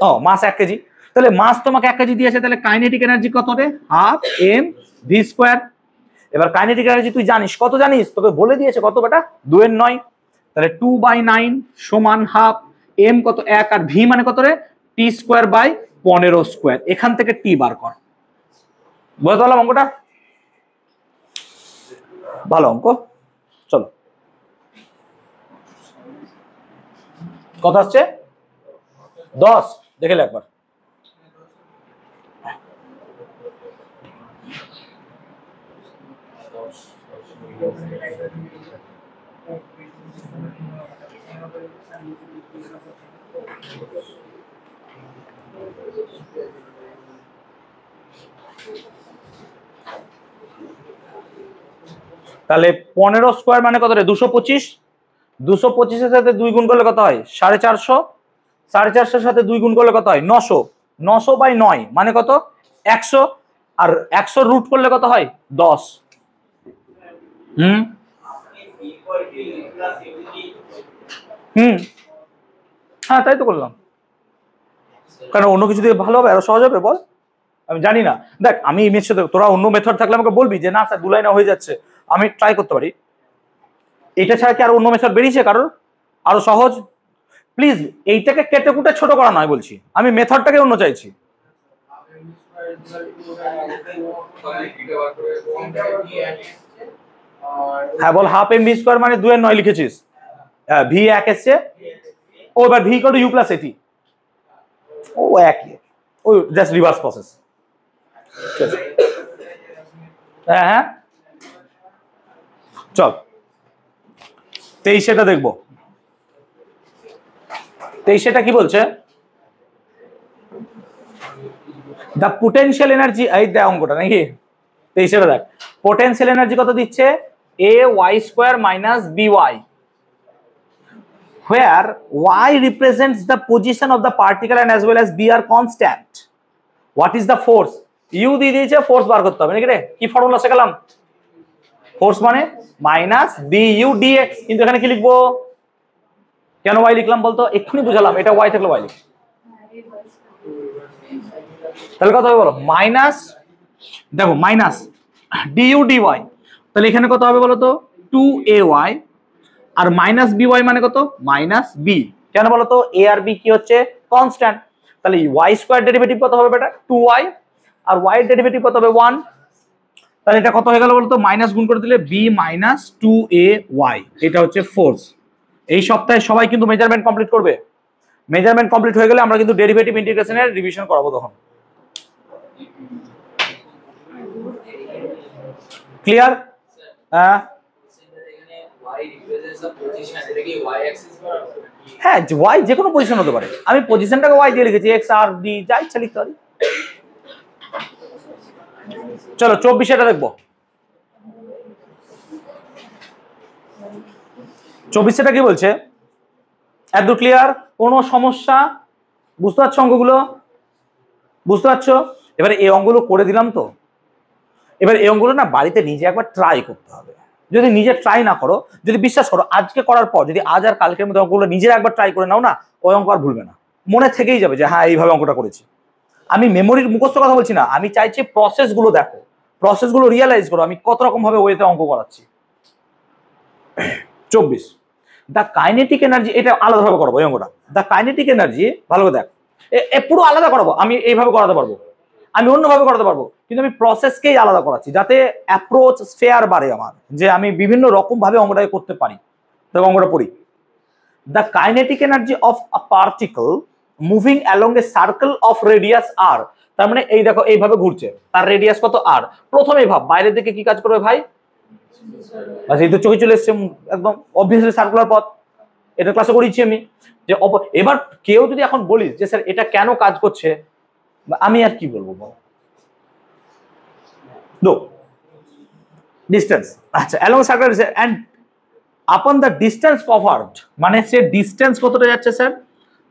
ও মাস 1 কেজি। তাহলে মাস তোমাকে 1 কেজি দিয়েছে, তাহলে কাইনেটিক এনার্জি কত হবে? Half M V square. এবার কাইনেটিক এনার্জি তুই জানিস কত? জানিস, তোকে বলে দিয়েছে কত বেটা 2/9। তাহলে 2/9 সমান হাফ, এম কত 1, আর ভি মানে কত রে টি স্কয়ার বাই 15 স্কয়ার। এখান থেকে টি বার কর। বুঝতে পারলাম অঙ্কটা? ভালো অঙ্ক। চলো কত আসছে 10, দেখে একবার। তাহলে 15 স্কয়ার মানে কত রে 225। 225 এর সাথে 2 গুণ করলে কত হয় 450। 450 এর সাথে 2 গুণ করলে কত হয় 900। 900 বাই 9 মানে কত 100। আর 100 রুট করলে কত হয় 10। হ্যাঁ তাই তো করলাম, কারণ অন্য কিছু দিয়ে ভালো হবে আরো সহজ হবে বল। আমি জানি না, দেখ আমি ইমেজ সাথে, তোরা অন্য মেথড থাকলে আমাকে বলবি যে না স্যার 2 লাইনে হয়ে যাচ্ছে, আমি ট্রাই করতে পারি। এটা ছাড়া কি আর অন্য মেথড বেরিয়েছে কারোর আরো সহজ? প্লিজ এইটাকে কেটে কুটে ছোট করা নয় বলছি, আমি মেথডটাকে অন্য চাইছি। হ্যাঁ বল, হাফ এম ভি স্কয়ার মানে 2/9 লিখেছিস, ভি 1 এসছে। ও এবার V equal to U plus at, ও একই, ও জাস্ট রিভার্স প্রসেস। হ্যাঁ হ্যাঁ চল 23টা দেখবো। 23টা কি বলছে? দ্য পোটেনশিয়াল এনার্জি, এই দেখ অঙ্কটা নাকি 23টা দেখ। পোটেনশিয়াল এনার্জি কত দিচ্ছে? a y square minus B Y, where y represents the position of the particle and as well as b are constant. What is the force? u দিয়ে দিয়েছে, force বার করতে হবে নাকি রে? কি ফর্মুলা শেখালাম? ফোর্স মানে মাইনাস বি ইউ ডিএক্স। কিন্তু এখানে কি লিখবো? কেন y লিখলাম বলতো? এক্ষুনি বুঝালাম, এটা y থাকলে y লিখ। তাহলে কত হবে বলো? মাইনাস, দেখো মাইনাস ডিউ ডিওয়াই, তাহলে এখানে কত হবে বলো তো 2ay, আর মাইনাস বি ওয়াই মানে কত মাইনাস বি। কেন বলো তো? এ আর বি কি হচ্ছে কনস্ট্যান্ট। তাহলে ওয়াই স্কয়ার ডেরিভেটিভ কত হবে বেটা 2y, আর y এর ডেরিভেটিভ কত হবে 1। তাহলে এটা কত হয়ে গেল বলো তো? মাইনাস গুণ করে দিলে বি মাইনাস 2ay, এটা হচ্ছে ফোর্স। এই সপ্তাহে সবাই কিন্তু মেজারমেন্ট কমপ্লিট করবে, মেজারমেন্ট কমপ্লিট হয়ে গেলে আমরা কিন্তু ডেরিভেটিভ ইন্টিগ্রেশনের রিভিশন করাবো তখন। ক্লিয়ার? হ্যাঁ, ওয়াই যে কোনো পজিশন হতে পারে, আমি পজিশনটাকে ওয়াই দিয়ে লিখেছি, এক্স আর ডি যা ইচ্ছা লিখতে পারি। চলো 24 এটা দেখবো। 24 এটা কি বলছে? এত ক্লিয়ার? কোনো সমস্যা? বুঝতে পারছো অঙ্কগুলো? বুঝতে পারছো? এবারে এই অঙ্কগুলো করে দিলাম তো, এবার এই অঙ্কগুলো না বাড়িতে নিজে একবার ট্রাই করতে হবে। যদি নিজে ট্রাই না করো, যদি বিশ্বাস করো আজকে করার পর যদি আজ আর কালকের মধ্যে অঙ্কগুলো নিজের একবার ট্রাই করে নাও না, ওই অঙ্ক আর ভুলবে না, মনে থেকেই যাবে যে হ্যাঁ এইভাবে অঙ্কটা করেছি। আমি মেমোরির মুখস্থ কথা বলছি না, আমি চাইছি প্রসেসগুলো দেখো, প্রসেসগুলো রিয়েলাইজ করো আমি কত রকম ভাবে ওয়েতে অঙ্ক করাচ্ছি। 24 দ্য কাইনেটিক এনার্জি, এটা আলাদাভাবে করাবো এই অঙ্কটা। দ্য কাইনেটিক এনার্জি, ভালো করে দেখ, পুরো আলাদা করাবো, আমি এইভাবে করাতে পারবো, আমি অন্যভাবে করাতে পারবো, কিন্তু আমি প্রসেসকেই আলাদা করাচ্ছি যাতে অ্যাপ্রোচ ফেয়ার বাড়ে আমার, যে আমি বিভিন্ন রকম ভাবে অঙ্কটাকে করতে পারি। তবে অঙ্কটা পড়ি। The kinetic energy of a particle moving along a circle of radius R, তার মানে এই দেখো এইভাবে ঘুরছে, তার রেডিয়াস কত আর। প্রথমেই ভাব বাইরের দিকে কি কাজ করবে ভাই, আচ্ছা এই তো চোখে চলে এসছে একদম অবভিয়াসলি সার্কুলার পথ, এটা ক্লাসে করেছি আমি। যে এবার কেউ যদি এখন বলিস যে স্যার এটা কেন কাজ করছে, আমি আর কি বলবো বল। নো ডিস্টেন্স, আচ্ছা along circle and upon the distance covered, মানে সে ডিস্টেন্স কতটা যাচ্ছে স্যার,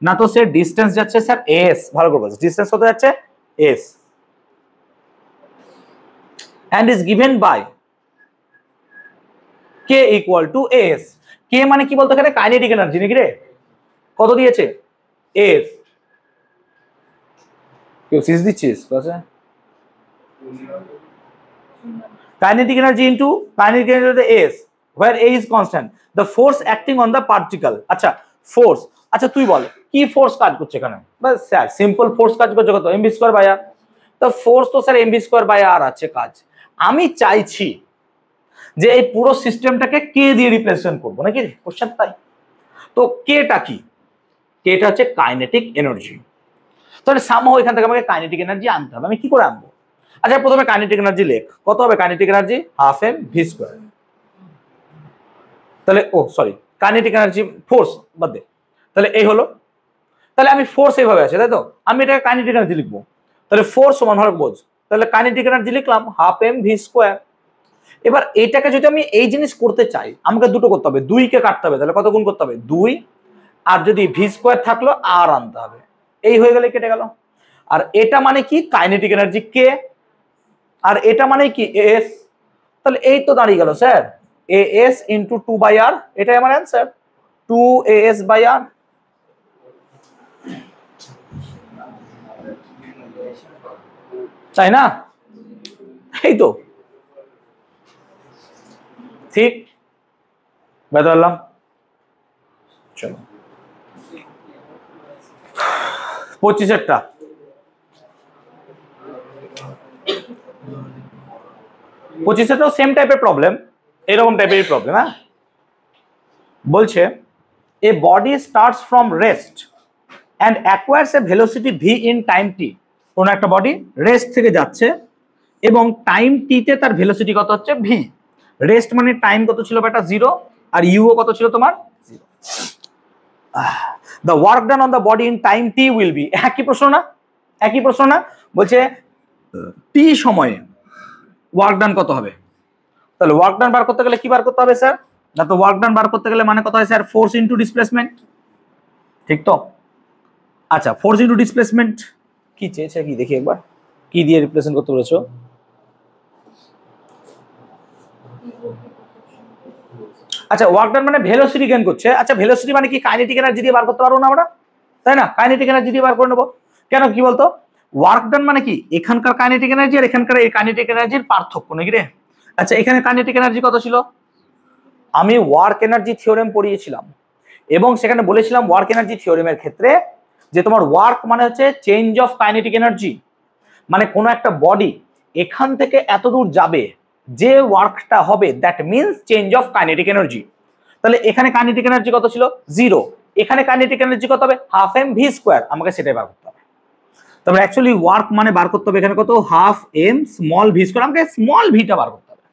না তো সে ডিস্টেন্স যাচ্ছে স্যার এস, ভালো করে বলছি ডিস্টেন্স কত যাচ্ছে S, and is given by k equal to as, k মানে কি বলতো এখানে কাইনেটিক এনার্জি নাকি রে, কত দিয়েছে s, কেউ সিজ দিচ্ছিস ক্লাসে, kinetic energy into kinetic energy s where a is constant, the force acting on the particle, আচ্ছা ফোর্স, আচ্ছা তুই বল কি ফোর্স কাজ করছে এখানে, বাস স্যার সিম্পল ফোর্স কাজ করছে কত mv স্কয়ার বাই r, তো ফোর্স তো sir mv square by r আছে কাজ, আমি চাইছি যে এই পুরো সিস্টেমটাকে কে দিয়ে রিপ্রেজেন্ট করব নাকি কোশ্চেন তাই, তো কেটা কি, কেটা হচ্ছে কাইনেটিক এনার্জি, তাহলে সামহাও এখান থেকে আমাকে কাইনেটিক এনার্জি আনতে হবে, আমি কি করে আনবো, আচ্ছা প্রথমে কাইনেটিক এনার্জি লেখ, কত হবে kinetic energy half M V square, তাহলে ও সরি কাইনেটিক এনার্জি ফোর্স বাদ দে, তাহলে এই হলো, তাহলে আমি ফোর্স এইভাবে আছে তাই তো, আমি এটাকে কাইনেটিক এনার্জি লিখবো, তাহলে ফোর্স সমান হবে বোঝ, তাহলে কাইনেটিক এনার্জি লিখলাম হাফ এম ভি স্কয়ার। এবার এইটাকে যদি আমি এই জিনিস করতে চাই আমাকে দুটো করতে হবে, 2 কে কাটতে হবে, তাহলে কত গুণ করতে হবে 2, আর যদি ভি স্কয়ার থাকলো আর আনতে হবে, এই হয়ে গেলে কেটে গেল। আর এটা মানে কি কাইনেটিক এনার্জি কে, আর এটা মানে কি এস, তাহলে এই তো দাঁড়িয়ে গেল স্যার as ইন্টু 2 বাই আর, এটাই আমার অ্যান্সার 2as বাই আর। তাই না, এই তো ঠিক বুঝতে পারলাম। চলো 25 25টাও সেম টাইপের প্রবলেম, এরকম টাইপের প্রবলেম। হ্যাঁ বলছে a body starts from rest and acquires a velocity V in time T, কোন একটা বডি রেস্ট থেকে যাচ্ছে এবং টাইম টিতে তার ভেলোসিটি কত হচ্ছে ভি, রেস্ট মানে টাইম কত ছিল বেটা 0, আর ইউও কত ছিল তোমার 0, the work done on the body in time t will be, একই প্রশ্ন না, একই প্রশ্ন না, বলছে টি সময়ে ওয়ার্ক ডান কত হবে, তাহলে ওয়ার্ক ডান বার করতে গেলে কি বার করতে হবে স্যার, না তো ওয়ার্ক ডান বার করতে গেলে মানে কত হয় স্যার ফোর্স ইনটু ডিসপ্লেসমেন্ট, ঠিক তো। আচ্ছা ফোর্স ইনটু ডিসপ্লেসমেন্ট কি চেয়েছে কি দেখি একবার, কি দিয়ে রিপ্রেজেন্ট করতে বলেছো, আচ্ছা ওয়ার্ক ডান মানে ভেলোসিটি গেইন করছে, আচ্ছা ভেলোসিটি মানে কি কাইনেটিক এনার্জি দিয়ে বার করতে পারবো না আমরা, তাই না, কাইনেটিক এনার্জি দিয়ে বার করে নেবো, কেন কি বলতো ওয়ার্ক ডান মানে কি এখানকার কাইনেটিক এনার্জি আর এখানকার এই কাইনেটিক এনার্জির পার্থক্য নাকি রে, আচ্ছা এখানে কাইনেটিক এনার্জি কত ছিল, আমি ওয়ার্ক এনার্জি থিওরেম পড়িয়েছিলাম এবং সেখানে বলেছিলাম ওয়ার্ক এনার্জি থিওরেমের ক্ষেত্রে যে তোমার ওয়ার্ক মানে হচ্ছে চেঞ্জ অফ কাইনেটিক এনার্জি, মানে কোনো একটা বডি এখান থেকে এত দূর যাবে যে ওয়ার্কটা হবে that means change of kinetic energy, তাহলে এখানে কাইনেটিক এনার্জি কত ছিল 0, এখানে কাইনেটিক এনার্জি কত হবে হাফ এম ভি স্কোয়ার, আমাকে সেটাই বার করতে হবে। তারপরে অ্যাকচুয়ালি ওয়ার্ক মানে বার করতে হবে এখানে কত half M small V square, আমাকে স্মল ভিটা বার করতে হবে।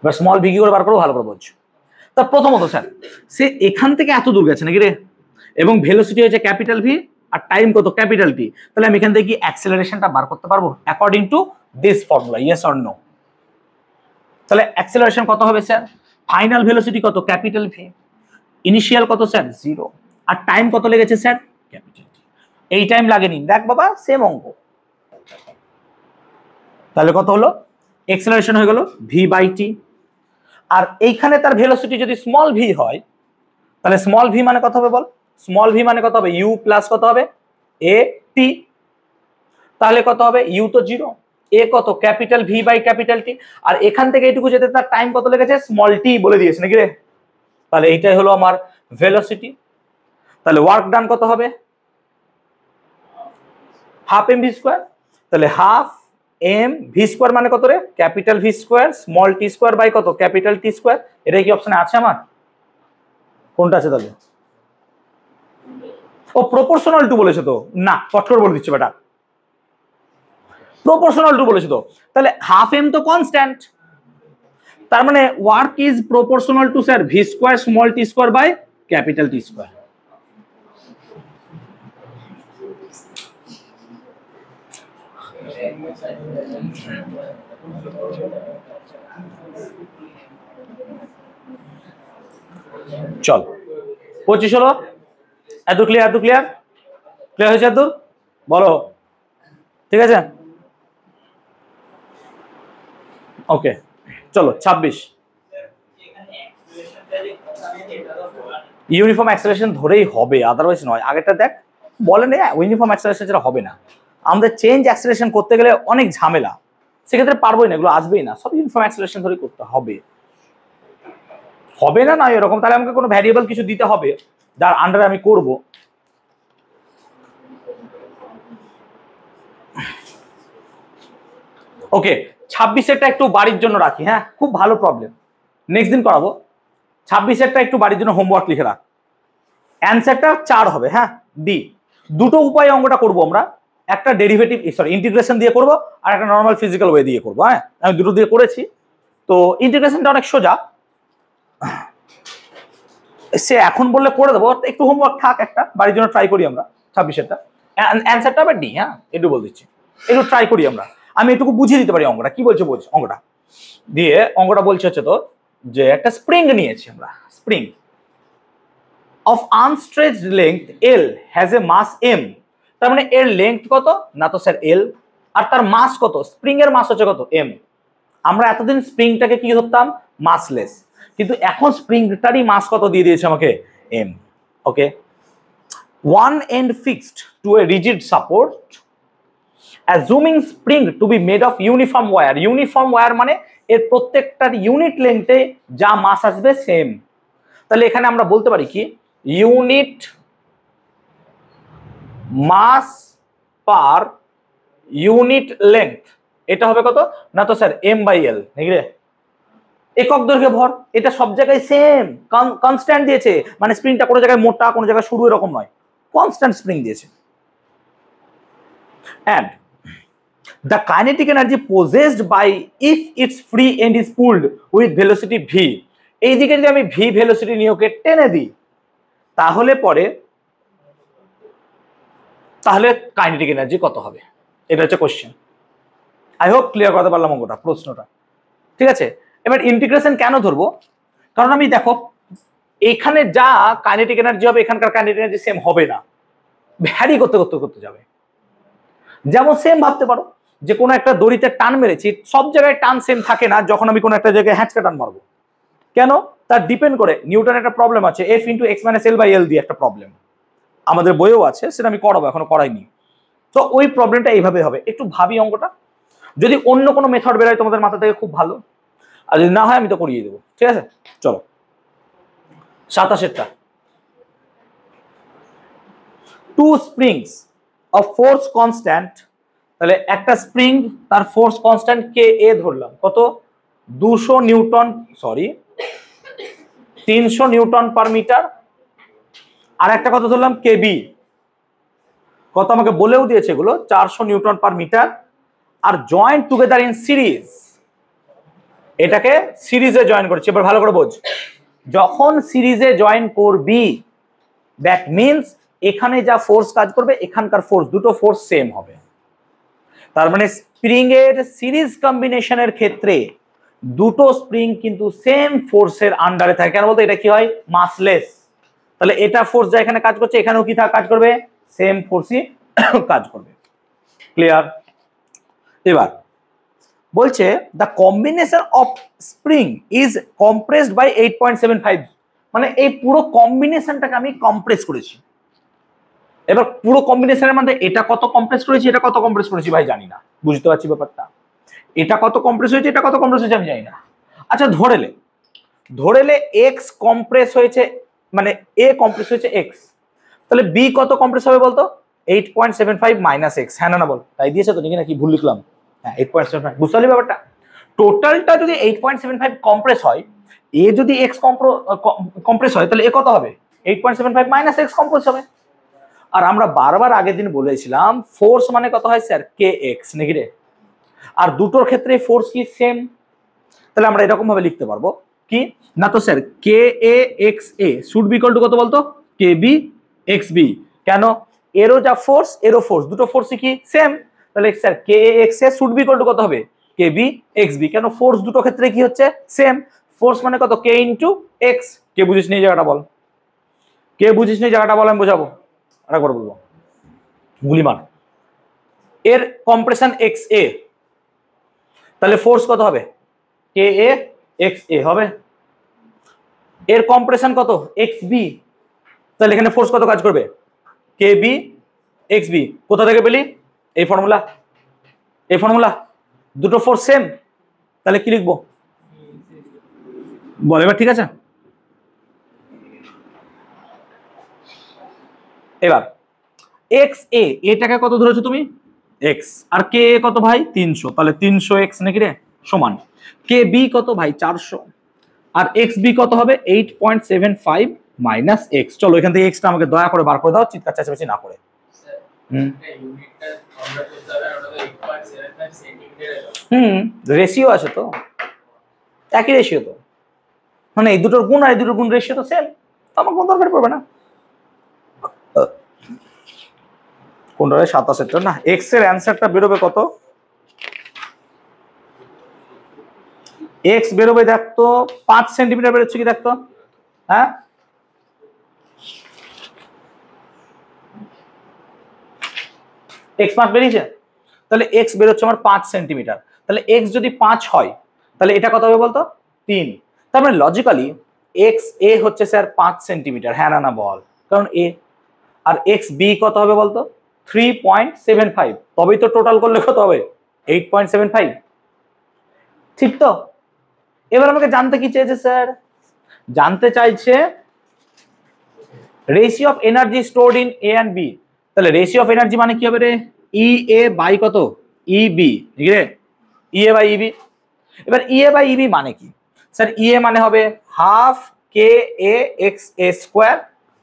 এবার স্মল ভি কি করে বার করবো ভালো করে বলছো। তা প্রথমত স্যার সে এখান থেকে এত দূর গেছে নাকি রে, এবং ভেলোসিটি হচ্ছে ক্যাপিটাল ভি আর টাইম কত ক্যাপিটাল টি, তাহলে আমি এখান থেকে কি অ্যাক্সেলারেশনটা বার করতে পারবো according to this formula, yes or no? তাহলে অ্যাক্সেলারেশন কত হবে স্যার, ফাইনাল ভেলোসিটি কত ক্যাপিটাল ভি, ইনিশিয়াল কত স্যার 0, আর টাইম কত লেগেছে স্যার ক্যাপিটাল টি। এই টাইম লাগেনি, দেখ বাবা সেম অঙ্ক। তাহলে কত হলো অ্যাক্সেলারেশন হয়ে গেল ভি বাই টি, আর এইখানে তার ভেলোসিটি যদি স্মল ভি হয় তাহলে স্মল ভি মানে কত হবে বল, স্মল ভি মানে কত হবে ইউ প্লাস কত হবে এ টি, তাহলে কত হবে ইউ তো 0, এ কত capital V by capital T, আর এখান থেকে এইটুকু যেতে তার টাইম কত লেগেছে স্মল টি বলে দিয়েছে নাকি রে। তাহলে এইটাই হলো আমার ভেলোসিটি। তাহলে ওয়ার্ক ডান কত হবে হাফ এম ভি স্কোয়ার, তাহলে হাফ এম ভি স্কোয়ার মানে কত রে capital V square small T square by কত ক্যাপিটাল টি স্কোয়ার। এটাই কি অপশনে আছে আমার, কোনটা আছে তাহলে? ও প্রপোর্শনাল টু বলেছে তো, না কঠোর বলে দিচ্ছে বেটা, প্রপোর্শনাল টু বলেছে তো, তাহলে হাফ এম তো কনস্ট্যান্ট, তার মানে work is proportional to sir V square small T square by capital T square. চল 25 হলো, এত ক্লিয়ার, এত ক্লিয়ার, ক্লিয়ার হয়েছে এত বলো, ঠিক আছে ওকে। চলো 26 ইউনিফর্ম অ্যাক্সেলারেশন ধরেই হবে, আদারওয়াইজ নয়। আগেরটা দেখ বলে না ইউনিফর্ম অ্যাক্সেলারেশন যেটা হবে না, আমাদের চেঞ্জ অ্যাক্সেলারেশন করতে গেলে অনেক ঝামেলা, সেক্ষেত্রে পারবোই না, এগুলো আসবেই না, সব ইউনিফর্ম অ্যাক্সেলারেশন ধরে করতে হবে। হবে না না এরকম, তাহলে আমাকে কোনো ভ্যারিয়েবল কিছু দিতে হবে যার আন্ডারে আমি করব। ওকে 26-এরটা একটু বাড়ির জন্য রাখি, হ্যাঁ খুব ভালো প্রবলেম, নেক্সট দিন করাবো। 26-এরটা একটু বাড়ির জন্য হোমওয়ার্ক লিখে রাখ, অ্যান্সারটা 4 হবে, হ্যাঁ ডি। দুটো উপায়ে অঙ্কটা করব আমরা, একটা ডেরিভেটিভ সরি ইন্টিগ্রেশন দিয়ে করব, আর একটা নর্মাল ফিজিক্যাল ওয়ে দিয়ে করব। হ্যাঁ আমি দুটো দিয়ে করেছি, তো ইন্টিগ্রেশনটা অনেক সোজা, সে এখন বললে করে দেবো, একটু হোমওয়ার্ক থাক, একটা বাড়ির জন্য ট্রাই করি আমরা। 26-এরটা অ্যান্সারটা আবার ডি, হ্যাঁ একটু বল দিচ্ছি, একটু ট্রাই করি আমরা, আমি এটুকু বুঝিয়ে দিতে পারি অঙ্কটা কি বলছে, বোঝ অঙ্কটা দিয়ে। অঙ্কটা বলছে হচ্ছে তো যে একটা স্প্রিং নিয়েছি আমরা, spring of unstretched length L has a mass M, তার মানে এর লেংথ কত না তো স্যার L, আর তার মাস কত, স্প্রিং এর মাস হচ্ছে কত M। আমরা এতদিন স্প্রিংটাকে কি ধরতাম মাসলেস, কিন্তু এখন স্প্রিংটারই মাস কত দিয়ে দিয়েছে আমাকে M। Okay, one end fixed to a rigid support assuming spring to be made of uniform wire, uniform wire মানে এর প্রত্যেকটার ইউনিট লেংথে যা মাস আসবে সেম। তাহলে এখানে আমরা বলতে পারি কি ইউনিট মাস পার ইউনিট লেংথ, এটা হবে কত না তো স্যার M/L নাকি রে, একক দৈর্ঘ্য ভর, এটা সব জায়গায় সেম কনস্ট্যান্ট দিয়েছে, মানে স্প্রিংটা কোনো জায়গায় মোটা কোনো জায়গায় সরু এরকম নয়, কনস্ট্যান্ট স্প্রিং দিয়েছে। and the kinetic energy possessed by if its free end is pulled with velocity v, এই দিকে যদি আমি v ভেলোসিটি নিয়ে ওকে টেনে দিই তাহলে পরে তাহলে কাইনেটিক এনার্জি কত হবে, এটা হচ্ছে কোশ্চেন। আই হোপ ক্লিয়ার করতে পারলাম অঙ্কটা, প্রশ্নটা ঠিক আছে। এবার ইন্টিগ্রেশন কেন ধরবো, কারণ আমি দেখো এখানে যা কাইনেটিক এনার্জি হবে এখানকার কাইনেটিক এনার্জি সেম হবে না, ভ্যারি করতে করতে করতে যাবে। যেমন সেম ভাবতে পারো যে কোনো একটা দড়িতে টান মেরেছি, সব জায়গায় টান সেম থাকে না, যখন আমি কোনো একটা জায়গায় হ্যাঁচকা টান মারবো, কেন তার ডিপেন্ড করে, নিউটনের একটা প্রবলেম আছে F × x - L/L দিয়ে একটা প্রবলেম, আমাদের বইও আছে, সেটা আমি করাবো, এখনো করাইনি। তো ওই প্রবলেমটা এইভাবে হবে, একটু ভাবি অঙ্কটা, যদি অন্য কোনো মেথড বেরোয় তোমাদের মাথা থেকে খুব ভালো, আর যদি না হয় আমি তো করিয়ে দেবো, ঠিক আছে। চলো 27-এরটা, two springs of force constant, তাহলে একটা স্প্রিং তার ফোর্স কনস্ট্যান্ট কে এ ধরলাম কত 200 newton, sorry 300 newton per metre, আর একটা কথা ধরলাম কেবি, কত আমাকে বলেও দিয়েছে এগুলো 400 নিউটন পার মিটার। আর জয়েন্ট টুগেদার ইন সিরিজ, এটাকে সিরিজে জয়েন করছি। এবার ভালো করে বোঝ, যখন সিরিজে জয়েন করবি দ্যাট মিনস এখানে যা ফোর্স কাজ করবে এখানকার ফোর্স, দুটো ফোর্স সেম হবে। তার মানে স্প্রিং এর সিরিজ কম্বিনেশনের ক্ষেত্রে দুটো স্প্রিং কিন্তু সেম ফোর্সের আন্ডারে থাকে। কেন বলতো, এটা কি হয়, মাসলেস। তাহলে এটা ফোর্স যা এখানে কাজ করছে এখানেও কি কাজ করবে, সেম ফোর্সই কাজ করবে। ক্লিয়ার? এবার বলছে the combination of spring is compressed by 8.75, মানে এই পুরো কম্বিনেশনটাকে আমি কম্প্রেস করেছি। এবার পুরো কম্বিনেশনের মধ্যে এটা কত কম্প্রেস করেছি, এটা কত কম্প্রেস করেছি ভাই জানি না, বুঝতে পারছি ব্যাপারটা। এটা কত কম্প্রেস হয়েছে, এটা কত কম্প্রেস হয়েছে আমি জানি না। আচ্ছা ধরেলে এক্স কম্প্রেস হয়েছে, মানে এ কম্প্রেস হয়েছে এক্স, তাহলে বি কত কম্প্রেস হবে বলতো, 8.75 মাইনাস এক্স। হ্যাঁ না বল, তাই দিয়েছে তো নাকি ভুল লিখলাম? হ্যাঁ 8.75, বুঝতে পারলি ব্যাপারটা? টোটালটা যদি 8.75 কম্প্রেস হয়, এ যদি এক্স কম্প্রেস হয় তাহলে এ কত হবে, 8.75 মাইনাস এক্স কম্প্রেস হবে। আর আমরা বারবার আগের দিন বলেছিলাম ফোর্স মানে কত হয় স্যার, কে এক্স নাকি রে? আর দুটোর ক্ষেত্রে ফোর্স কি সেম, তাহলে আমরা এরকম ভাবে লিখতে পারবো কি না, তো sir K A x A should be equal to কত বলতো, কে বি এক্স বি। কেন, এরও যা ফোর্স এরও ফোর্স, দুটো ফোর্সই কি সেম, তাহলে sir K A x A should be equal to কত হবে, কে বি এক্স বি। কেন, ফোর্স দুটো ক্ষেত্রে কি হচ্ছে সেম, ফোর্স মানে কত, কে ইন্টু এক্স। কে বুঝিস নি জায়গাটা বল, কে বুঝিস নি জায়গাটা বল, আমি বোঝাবো আরেকবার বলবো, গুলিমান। এর কম্প্রেশন এক্স এ, তাহলে ফোর্স কত হবে, কে এ এক্স এ হবে। এর কম্প্রেশন কত, এক্স বি, তাহলে এখানে ফোর্স কত কাজ করবে, কে বি এক্স বি। কোথা থেকে পেলি, এই ফর্মুলা, এই ফর্মুলা, দুটো ফোর্স সেম, তাহলে কি লিখবো বল এবার, ঠিক আছে? এবার এক্স এ, এটাকে কত ধরেছো তুমি, এক্স, আর কে এ কত ভাই 300, তাহলে 300 এক্স নাকি রে, সমান কে বি কত ভাই 400, আর এক্স বি কত হবে 8.75 মাইনাস এক্স। চলো এখান থেকে এক্সটা আমাকে দয়া করে বার করে দাও, চিৎকার চেঁচামেচি না করে। রেশিও আছে তো, একই রেশিও তো, মানে এই দুটোর গুণ আর এই দুটোর গুণ রেশিও তো সেম, তো আমার কোনো দরকার পড়বে না। কোনটা 27 না, এক্স এর অ্যান্সারটা বেরোবে কত, এক্স বেরোবে দেখতো 5 সেন্টিমিটার বেরোচ্ছে কি দেখতো, হ্যাঁ এক্স 5 বেরিয়েছে, তাহলে এক্স বেরোচ্ছে আমার 5 সেন্টিমিটার। তাহলে এক্স যদি 5 হয় তাহলে এটা কত হবে বলতো 3। তার মানে লজিক্যালি এক্স এ হচ্ছে স্যার 5 সেন্টিমিটার, হ্যাঁ না বল, কারণ এ। আর এক্স বি কত হবে বলতো 3.75, তবেই তো টোটাল করলে কত হবে 8.75, ঠিক তো? এবার আমাকে জানতে কি চেয়েছে স্যার, জানতে চাইছে ratio of energy stored in A and B. তাহলে রেশিও অফ এনার্জি মানে কি হবে রে, ই এ বাই কত, ই বি, ঠিক রে, ই এ বাই ইবি। এবার ই এ বাই ইবি মানে কি স্যার, ই এ মানে হবে হাফ কে এ এক্স এ স্কোয়ার,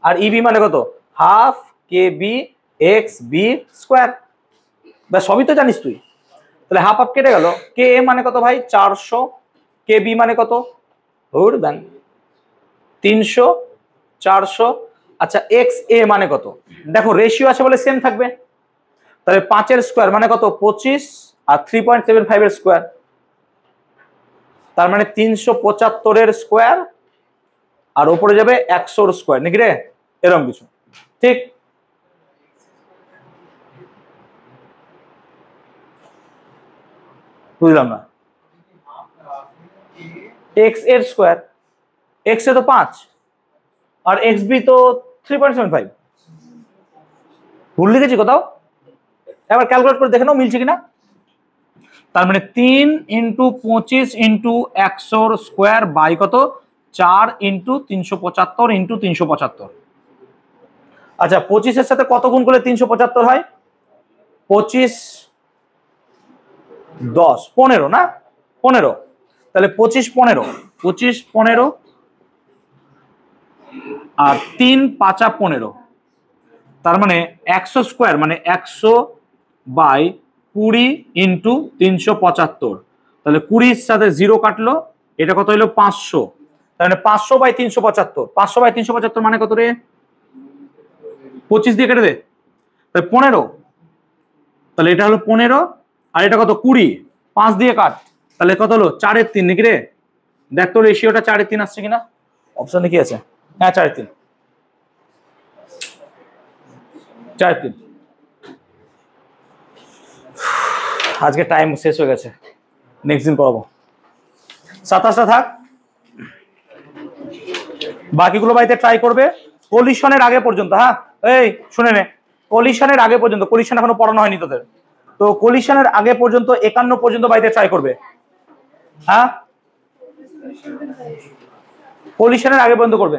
আর ইবি মানে কত, half K B x B square. ব্যাস সবই তো জানিস তুই। তাহলে হাফ হাফ কেটে গেল, কে এ মানে কত ভাই 400, কে বি মানে কত, ধর দেন 300, 400। আচ্ছা এক্স এ মানে কত, দেখো রেশিও আছে বলে সেম থাকবে, তাহলে 5 এর স্কোয়ার মানে কত 25, আর 3.75 এর স্কোয়ার, তার মানে 375 এর স্কোয়ার, আর উপরে যাবে 100 এর স্কোয়ার নাকি রে, এরকম কিছু, ঠিক? বুঝলাম না, এক্স এর স্কোয়ার, এক্স এ তো 5 আর এক্স বি তো 3.75, ভুল লিখেছি কোথাও, এবার ক্যালকুলেট করে দেখে নাও মিলছে কিনা। তার মানে 3 ইন্টু 25 ইন্টু 100 স্কোয়ার বাই কত 4 ইন্টু 375 ইন্টু 375। আচ্ছা 25 এর সাথে কত গুণ করলে 375 হয়, 25 10 15 না 15, তাহলে 25 15, 25 15 আর 3 5 15, তার মানে 100 স্কোয়ার মানে 100/20 ইন্টু 375, তাহলে 20-র সাথে 0 কাটলো, এটা কত হলো 500, তার মানে 500/375, 500/375 মানে কত রে, 25 দিয়ে কেটে দে, তাহলে 15, তাহলে এটা হলো 15 আর এটা কত 20, 5 দিয়ে কাট, তাহলে কত হলো 4/3 নাকি রে, দেখ তো রেশিওটা 4/3 আসছে কিনা, অপশনে কি আছে, হ্যাঁ 4/3, 4/3। আজকে টাইম শেষ হয়ে গেছে, নেক্সট দিন পড়াবো। 27টা থাক, বাকিগুলো বাড়িতে ট্রাই করবে কলিশনের আগে পর্যন্ত। হ্যাঁ এই শুনে নে, কলিশনের আগে পর্যন্ত, কলিশন এখনো পড়ানো হয়নি তোদের, তো কলিশনের আগে পর্যন্ত 51 পর্যন্ত বাড়িতে ট্রাই করবে। হ্যাঁ কলিশনের আগে পর্যন্ত করবে।